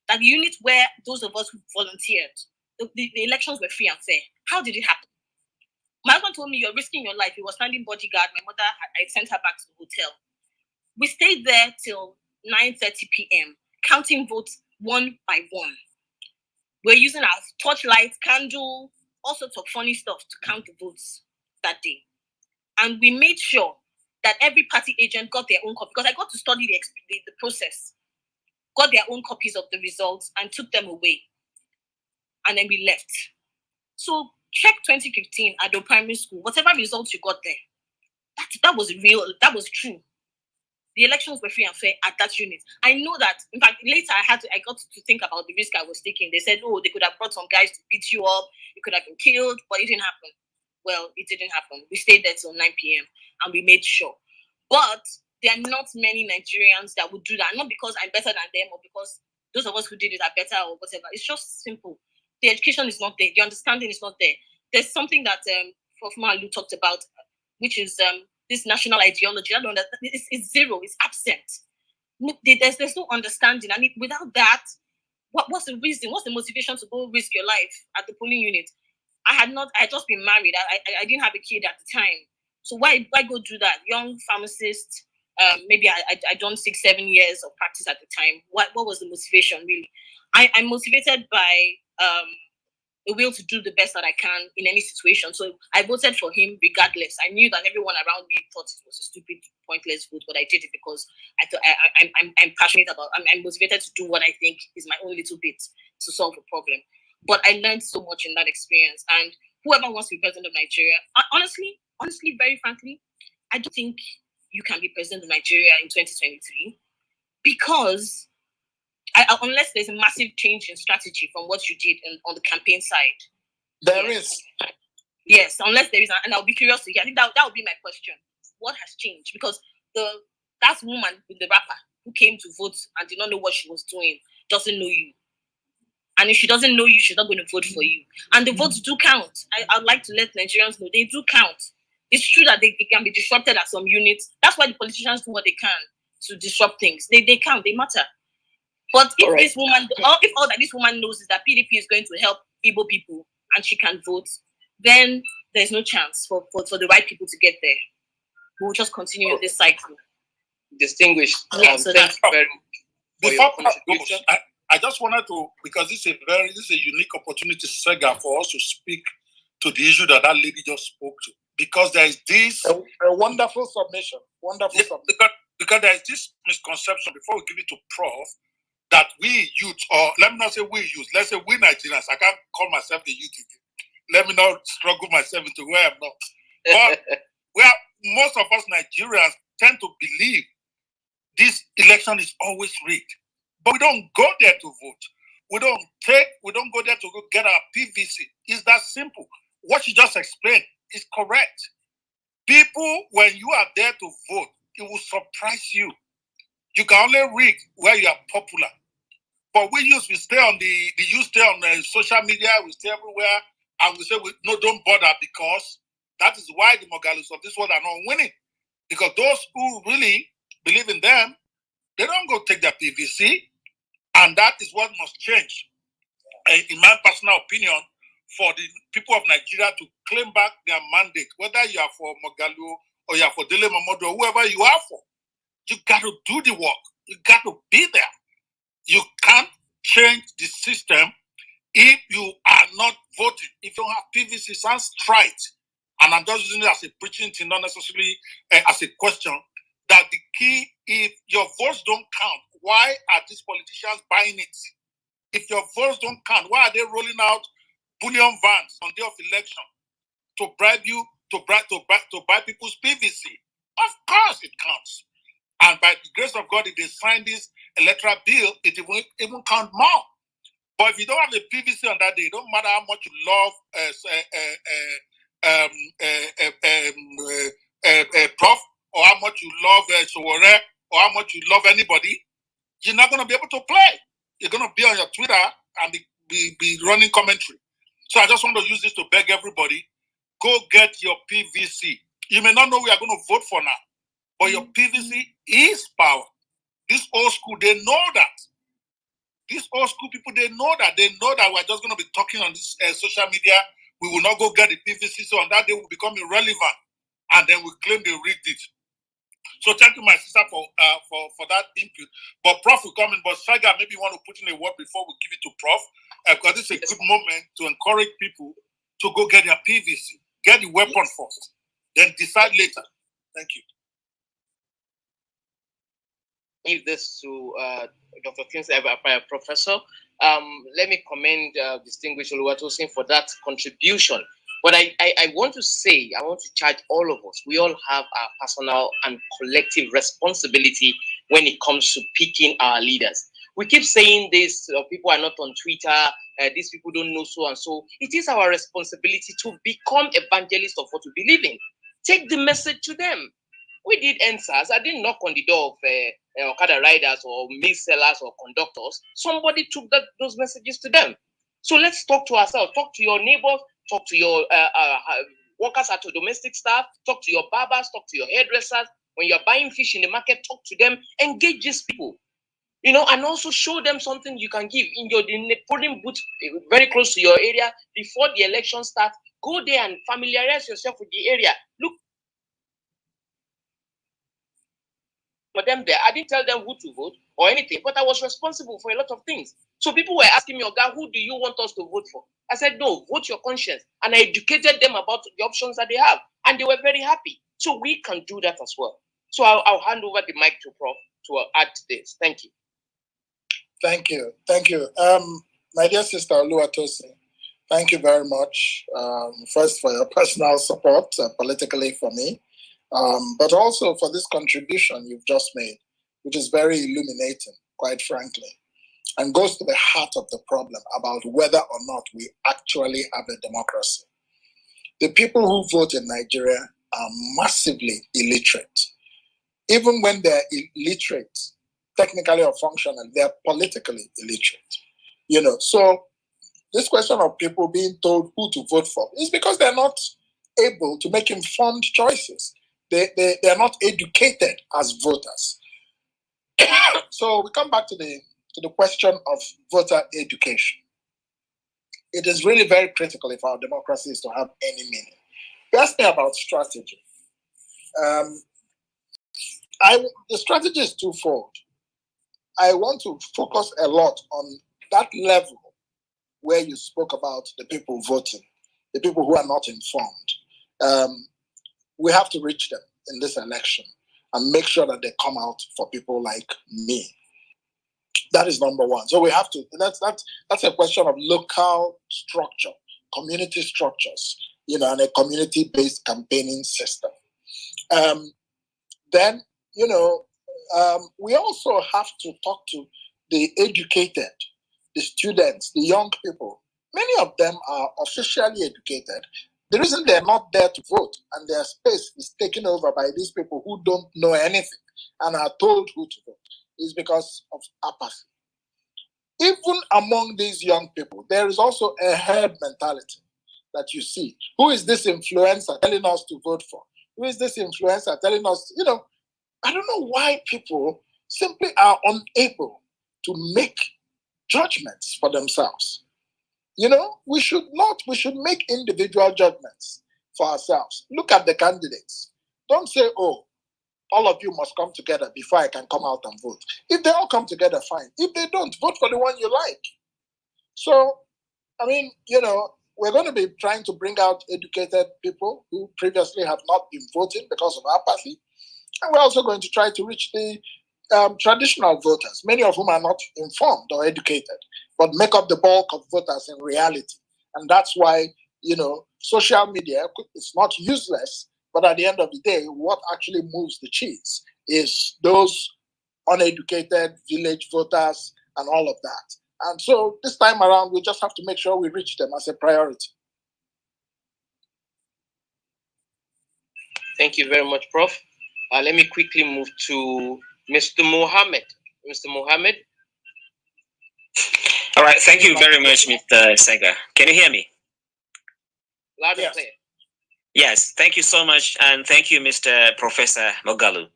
that the unit where those of us who volunteered, the elections were free and fair. How did it happen? My husband told me, you're risking your life. He was standing bodyguard. My mother, I sent her back to the hotel. We stayed there till 9:30 p.m., counting votes one by one. We're using our torchlight, candle, all sorts of funny stuff to count the votes that day. And we made sure that every party agent got their own copy, because I got to study the process, got their own copies of the results and took them away. And then we left. So check 2015 at the primary school, whatever results you got there, that was real, that was true. The elections were free and fair at that unit. I know that, in fact, later I got to think about the risk I was taking. They said, oh, they could have brought some guys to beat you up, you could have been killed, but it didn't happen. Well, it didn't happen. We stayed there till 9 p.m. and we made sure. But there are not many Nigerians that would do that, not because I'm better than them or because those of us who did it are better or whatever. It's just simple. The education is not there. The understanding is not there. There's something that Prof. Moghalu talked about, which is this national ideology. I don't know, it's zero. It's absent. There's no understanding. And without that, what's the reason? What's the motivation to go risk your life at the polling unit? I had just been married. I didn't have a kid at the time. So why go do that? Young pharmacist, maybe I done 6-7 years of practice at the time. What was the motivation really? I'm motivated by a will to do the best that I can in any situation. So I voted for him regardless. I knew that everyone around me thought it was a stupid, pointless vote, but I did it because I thought I'm passionate about. I'm motivated to do what I think is my own little bit to solve a problem. But I learned so much in that experience. And whoever wants to be president of Nigeria, honestly, very frankly, I don't think you can be president of Nigeria in 2023 because unless there's a massive change in strategy from what you did on the campaign side. There is. Yes, unless there is, and I'll be curious to hear. I think that would be my question. What has changed? Because that woman with the rapper who came to vote and did not know what she was doing doesn't know you. And if she doesn't know you, she's not going to vote for you. And the votes do count. I'd like to let Nigerians know they do count. It's true that they can be disrupted at some units. That's why the politicians do what they can to disrupt things. They count, they matter. But if this woman, if all that this woman knows is that PDP is going to help Igbo people and she can vote, then there's no chance for the right people to get there. We'll just continue in this cycle. Distinguished. Yes, so thank you very much for your contribution. I just wanted to, because this is a unique opportunity, Sega, for us to speak to the issue that lady just spoke to. Because there is this a wonderful submission. Because there is this misconception, before we give it to Prof, that we youth, or let me not say we youth, let's say we Nigerians, I can't call myself the youth again. Let me not struggle myself into where I'm not. But most of us Nigerians tend to believe this election is always rigged. But we don't go there to vote. We don't go there to go get our PVC. It's that simple. What you just explained is correct. People, when you are there to vote, it will surprise you. You can only rig where you are popular. But we stay on the social media, we stay everywhere, and we say, don't bother, because that is why the Moghalus of this world are not winning. Because those who really believe in them, they don't go take their PVC. And that is what must change, in my personal opinion, for the people of Nigeria to claim back their mandate, whether you are for Moghalu or you are for Dele Momodu or whoever you are for. You got to do the work. You got to be there. You can't change the system if you are not voting. If you don't have PVC, sounds trite. And I'm just using it as a preaching thing, not necessarily as a question, that the key, if your votes don't count, why are these politicians buying it? If your votes don't count, why are they rolling out bullion vans on day of election to bribe you, to buy people's PVC? Of course it counts. And by the grace of God, if they sign this electoral bill, it will even count more. But if you don't have the PVC on that day, it don't matter how much you love Prof, or how much you love Sowore, or how much you love anybody, you're not going to be able to play. You're going to be on your Twitter and be running commentary. So I just want to use this to beg everybody, go get your PVC. You may not know we are going to vote for now, but your PVC is power. This old school, they know that. These old school people, they know that. They know that we're just going to be talking on this social media we will not go get the PVC, so on that day will become irrelevant, and then we claim they rigged it. So thank you, my sister, for that input. But Prof will come in, but Saga, maybe you want to put in a word before we give it to Prof, because this is a good moment to encourage people to go get their PVC, get the weapon first, then decide later. Thank you. Give this to Dr. Kingsley, Professor. Let me commend distinguished Oluwatosin for that contribution. But I want to say, I want to charge all of us. We all have our personal and collective responsibility when it comes to picking our leaders. We keep saying this, people are not on Twitter, these people don't know so and so. It is our responsibility to become evangelists of what we believe in. Take the message to them. We did NSAS. I didn't knock on the door of Okada riders or meat sellers or conductors. Somebody took those messages to them. So let's talk to ourselves. Talk to your neighbors. Talk to your workers at your domestic staff. Talk to your barbers. Talk to your hairdressers. When you're buying fish in the market, talk to them. Engage these people. You know, and also show them something you can give in your polling booth very close to your area before the election starts. Go there and familiarize yourself with the area. Look for them there. I didn't tell them who to vote or anything, but I was responsible for a lot of things. So people were asking me, oh God, who do you want us to vote for? I said, no, vote your conscience. And I educated them about the options that they have. And they were very happy. So we can do that as well. So I'll hand over the mic to Prof to add to this. Thank you. Thank you. Thank you. My dear sister Oluwatosin, thank you very much. First for your personal support politically for me, but also for this contribution you've just made, which is very illuminating, quite frankly, and goes to the heart of the problem about whether or not we actually have a democracy. The people who vote in Nigeria are massively illiterate. Even when they're illiterate, technically or functionally, they're politically illiterate. You know, so this question of people being told who to vote for is because they're not able to make informed choices. They're not educated as voters. So we come back to the question of voter education. It is really very critical if our democracy is to have any meaning. You asked me about strategy. The strategy is twofold. I want to focus a lot on that level where you spoke about the people voting, the people who are not informed. We have to reach them in this election and make sure that they come out for people like me. That is number one. So we have to, that's a question of local structure, community structures, you know, and a community-based campaigning system. Then, you know, we also have to talk to the educated, the students, the young people. Many of them are officially educated. The reason they're not there to vote and their space is taken over by these people who don't know anything and are told who to vote is because of apathy. Even among these young people, there is also a herd mentality that you see. Who is this influencer telling us to vote for? Who is this influencer telling us, you know, I don't know why people simply are unable to make judgments for themselves. You know, we should make individual judgments for ourselves. Look at the candidates. Don't say, oh, all of you must come together before I can come out and vote. If they all come together, fine. If they don't, vote for the one you like. So, I mean, you know, we're going to be trying to bring out educated people who previously have not been voting because of apathy. And we're also going to try to reach the traditional voters, many of whom are not informed or educated, but make up the bulk of voters in reality. And that's why, you know, social media is not useless, but at the end of the day, what actually moves the cheese is those uneducated village voters and all of that. And so this time around, we just have to make sure we reach them as a priority. Thank you very much, Prof. Let me quickly move to Mr. Mohammed. Mr. Mohammed. All right, thank you very much, Mr. Sega. Can you hear me? Loud and clear. Yes, thank you so much, and thank you, Mr. Professor Moghalu.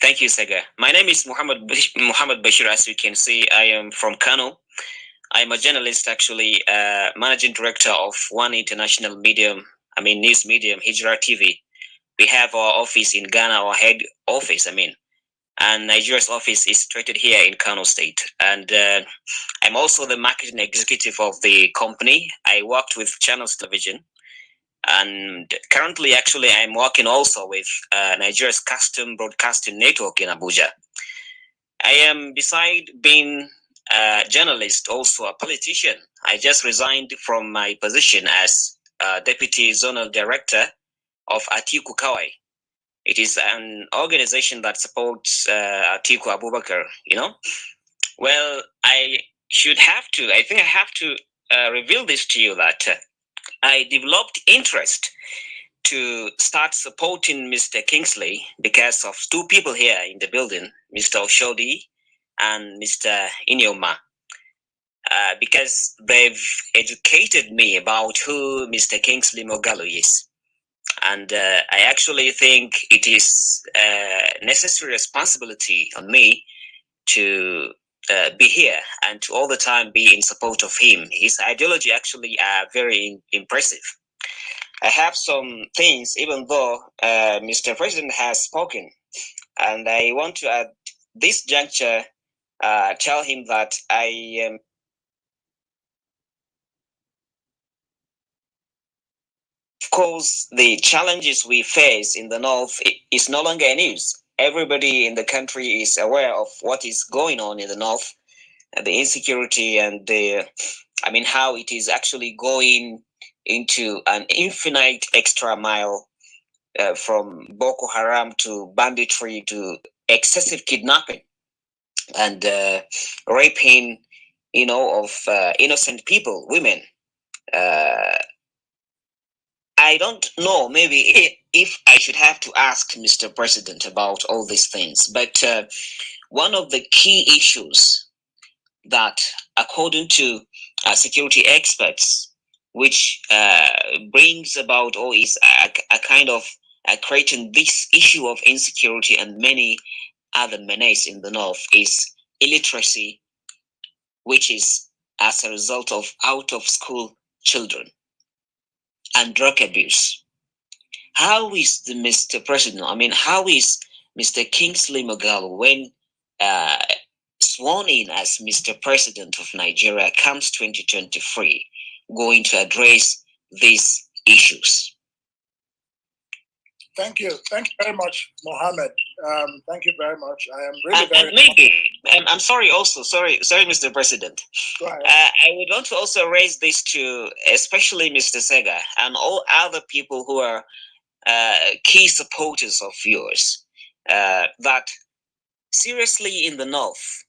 Thank you, Sega. My name is Muhammad Bashir. As you can see, I am from Kano. I'm a journalist, actually, managing director of one international news medium, Hijra TV. We have our office in Ghana, our head office, and Nigeria's office is situated here in Kano State. And I'm also the marketing executive of the company. I worked with Channels Television. And currently, actually, I'm working also with Nigeria's Custom Broadcasting Network in Abuja. I am, beside being a journalist, also a politician. I just resigned from my position as Deputy Zonal Director of Atiku Kawai. It is an organization that supports Atiku Abubakar, Well, I think I have to reveal this to you that I developed interest to start supporting Mr. Kingsley because of two people here in the building, Mr. Oshodi and Mr. Inyoma, because they've educated me about who Mr. Kingsley Moghalu is. And I actually think it is a necessary responsibility on me to be here and to all the time be in support of him. His ideology actually are very impressive. I have some things, even though Mr. President has spoken, and I want to at this juncture tell him that I am of course, the challenges we face in the North is no longer news. Everybody in the country is aware of what is going on in the North, and the insecurity and how it is actually going into an infinite extra mile from Boko Haram to banditry to excessive kidnapping and raping, of innocent people, women. I don't know, maybe if I should have to ask Mr. President about all these things, but one of the key issues that, according to security experts, which brings about or is a kind of creating this issue of insecurity and many other menace in the North, is illiteracy, which is as a result of out-of-school children, and drug abuse. How is the Mr. President, how is Mr. Kingsley Moghalu, when sworn in as Mr. President of Nigeria comes 2023, going to address these issues? Thank you very much, Mohammed. Thank you very much. I am really I'm sorry. Also, sorry, Mr. President. I would want to also raise this to especially Mr. Sega and all other people who are key supporters of yours. That seriously, in the North,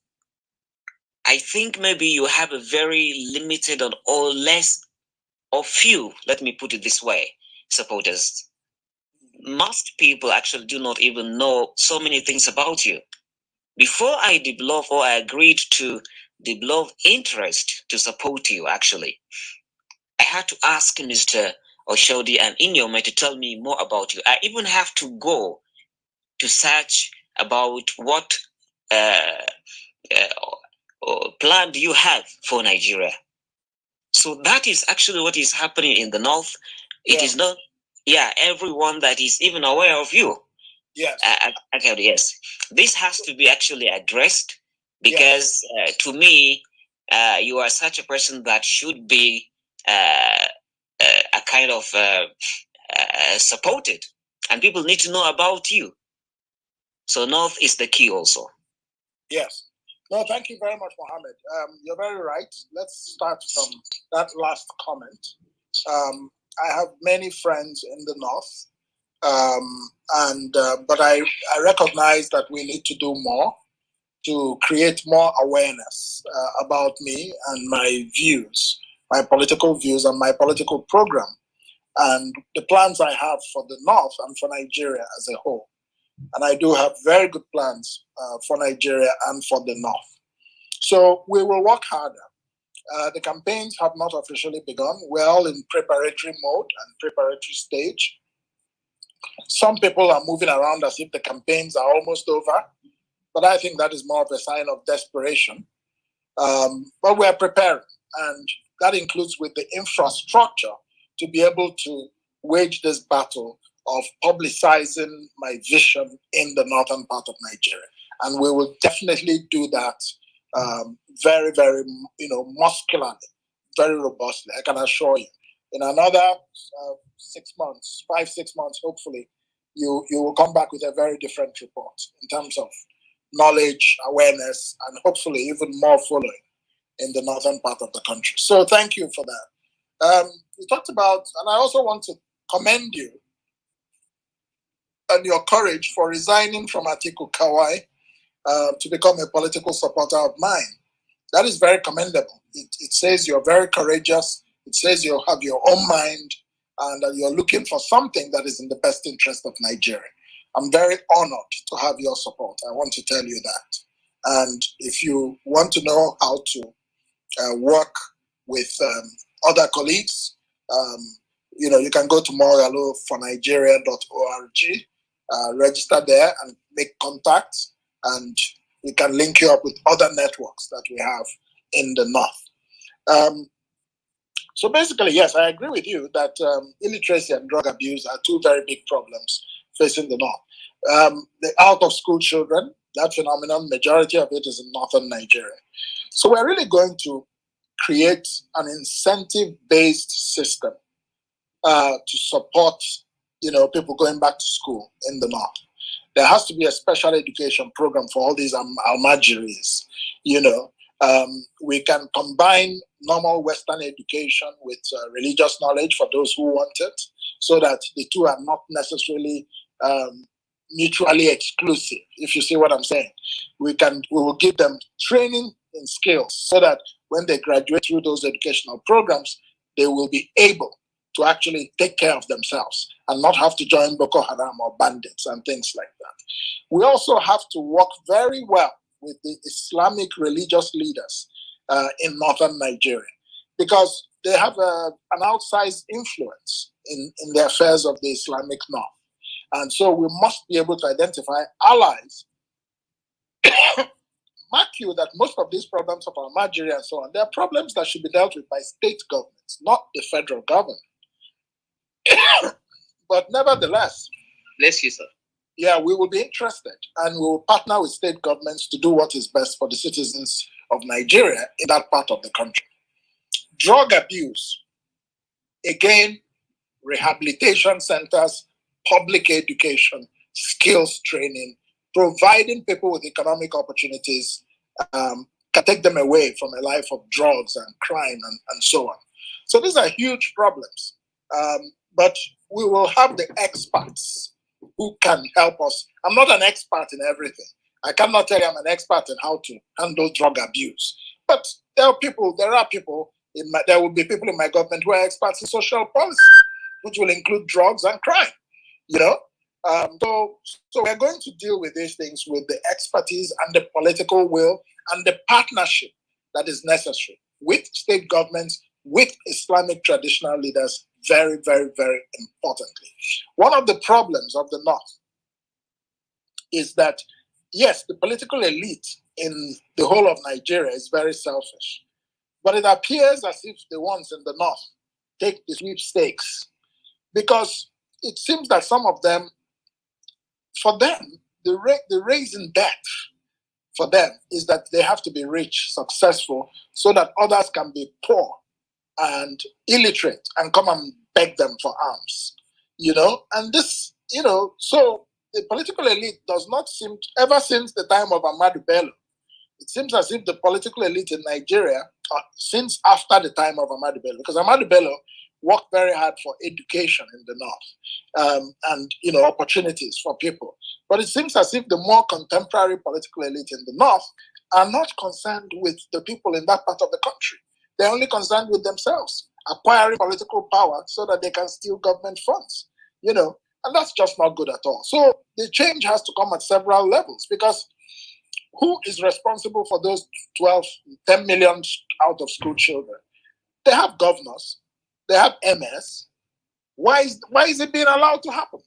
I think maybe you have a very limited or less or few, let me put it this way, supporters. Most people actually do not even know so many things about you. Before I developed or I agreed to develop interest to support you, actually, I had to ask Mr. Oshodi and Inyome to tell me more about you. I even have to go to search about what plan do you have for Nigeria. So that is actually what is happening in the North. It is not, everyone that is even aware of you. Yes. Yes. This has to be actually addressed because to me, you are such a person that should be a kind of supported, and people need to know about you. So North is the key also. Yes. No, thank you very much, Mohammed. You're very right. Let's start from that last comment. I have many friends in the North, but I recognize that we need to do more to create more awareness about me and my views, my political views and my political program, and the plans I have for the North and for Nigeria as a whole. And I do have very good plans for Nigeria and for the North. So we will work harder. The campaigns have not officially begun. We're all in preparatory mode and preparatory stage. Some people are moving around as if the campaigns are almost over, but I think that is more of a sign of desperation But we are preparing, and that includes with the infrastructure to be able to wage this battle of publicizing my vision in the northern part of Nigeria. And we will definitely do that very, very, muscularly, very robustly. I can assure you. In another 6 months, 5-6 months, hopefully, you will come back with a very different report in terms of knowledge, awareness, and hopefully even more following in the northern part of the country. So thank you for that. You talked about, and I also want to commend you and your courage for resigning from Atiku Kawai to become a political supporter of mine. That is very commendable. It says you're very courageous. It says you have your own mind and that you're looking for something that is in the best interest of Nigeria. I'm very honored to have your support. I want to tell you that. And if you want to know how to work with other colleagues, you can go to moghalufornigeria.org, register there and make contacts, and we can link you up with other networks that we have in the north. So basically, yes, I agree with you that illiteracy and drug abuse are two very big problems facing the north. The out-of-school children, that phenomenon, majority of it is in northern Nigeria. So we're really going to create an incentive-based system to support, people going back to school in the north. There has to be a special education program for all these almajiris. We can combine normal Western education with religious knowledge for those who want it, so that the two are not necessarily mutually exclusive, if you see what I'm saying. We will give them training in skills so that when they graduate through those educational programs, they will be able to actually take care of themselves and not have to join Boko Haram or bandits and things like that. We also have to work very well with the Islamic religious leaders in northern Nigeria, because they have an outsized influence in the affairs of the Islamic North. And so we must be able to identify allies. Mark you that most of these problems of Almajiria and so on, they are problems that should be dealt with by state governments, not the federal government. But nevertheless, bless you, sir. Yeah, we will be interested, and we will partner with state governments to do what is best for the citizens of Nigeria in that part of the country. Drug abuse, again, rehabilitation centers, public education, skills training, providing people with economic opportunities can take them away from a life of drugs and crime and so on. So these are huge problems, but we will have the experts who can help us. I'm not an expert in everything. I cannot tell you I'm an expert in how to handle drug abuse. But there will be people in my government who are experts in social policy, which will include drugs and crime. So we're going to deal with these things with the expertise and the political will and the partnership that is necessary with state governments, with Islamic traditional leaders, very, very, very importantly. One of the problems of the North is that, yes, the political elite in the whole of Nigeria is very selfish, but it appears as if the ones in the North take the sweepstakes, because it seems that some of them, for them, the raising debt for them is that they have to be rich, successful, so that others can be poor and illiterate and come and beg them for alms, and this, so the political elite does not seem, ever since the time of Ahmadu Bello, it seems as if the political elite in Nigeria, since after the time of Ahmadu Bello, because Ahmadu Bello worked very hard for education in the North, and opportunities for people. But it seems as if the more contemporary political elite in the North are not concerned with the people in that part of the country. They're only concerned with themselves, acquiring political power so that they can steal government funds, and that's just not good at all. So the change has to come at several levels, because who is responsible for those 10 million out of school children? They have governors, they have MS. Why is it being allowed to happen?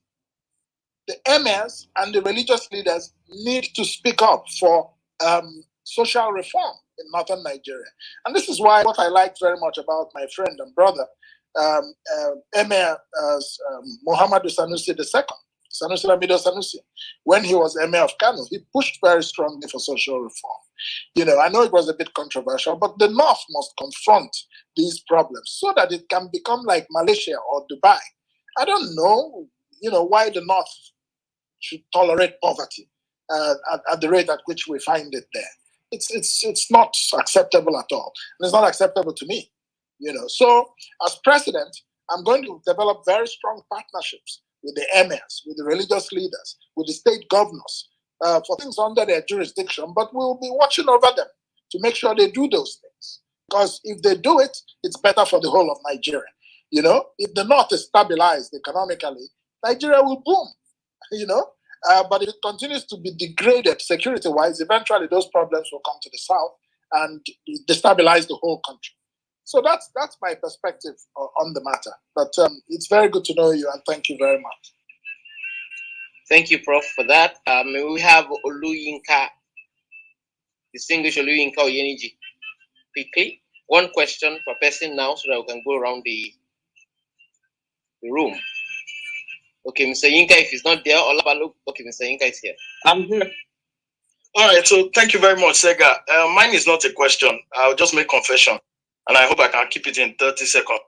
The MS and the religious leaders need to speak up for social reform in northern Nigeria. And this is why what I liked very much about my friend and brother, Emir Muhammadu Sanusi II, Sanusi Lamido Sanusi, when he was Emir of Kano, he pushed very strongly for social reform. You know, I know it was a bit controversial, but the North must confront these problems so that it can become like Malaysia or Dubai. I don't know, you know, why the North should tolerate poverty at the rate at which we find it there. It's not acceptable at all, and it's not acceptable to me. You know, so as president, I'm going to develop very strong partnerships with the emirs, with the religious leaders, with the state governors for things under their jurisdiction, but we'll be watching over them to make sure they do those things. Because if they do it, it's better for the whole of Nigeria. You know, if the North is stabilized economically, Nigeria will boom, you know. But if it continues to be degraded security-wise, eventually those problems will come to the South and destabilize the whole country. So that's my perspective on the matter. But it's very good to know you, and thank you very much. Thank you, Prof, for that. We have Oluyinka, distinguished Oluyinka Oyeniji. Quickly, one question per person now, so that we can go around the room. Okay, Mr. Yinka, if he's not there, Olabalo. Okay, Mr. Yinka is here. I'm here. All right, so thank you very much, Sega. Mine is not a question. I'll just make confession, and I hope I can keep it in 30 seconds.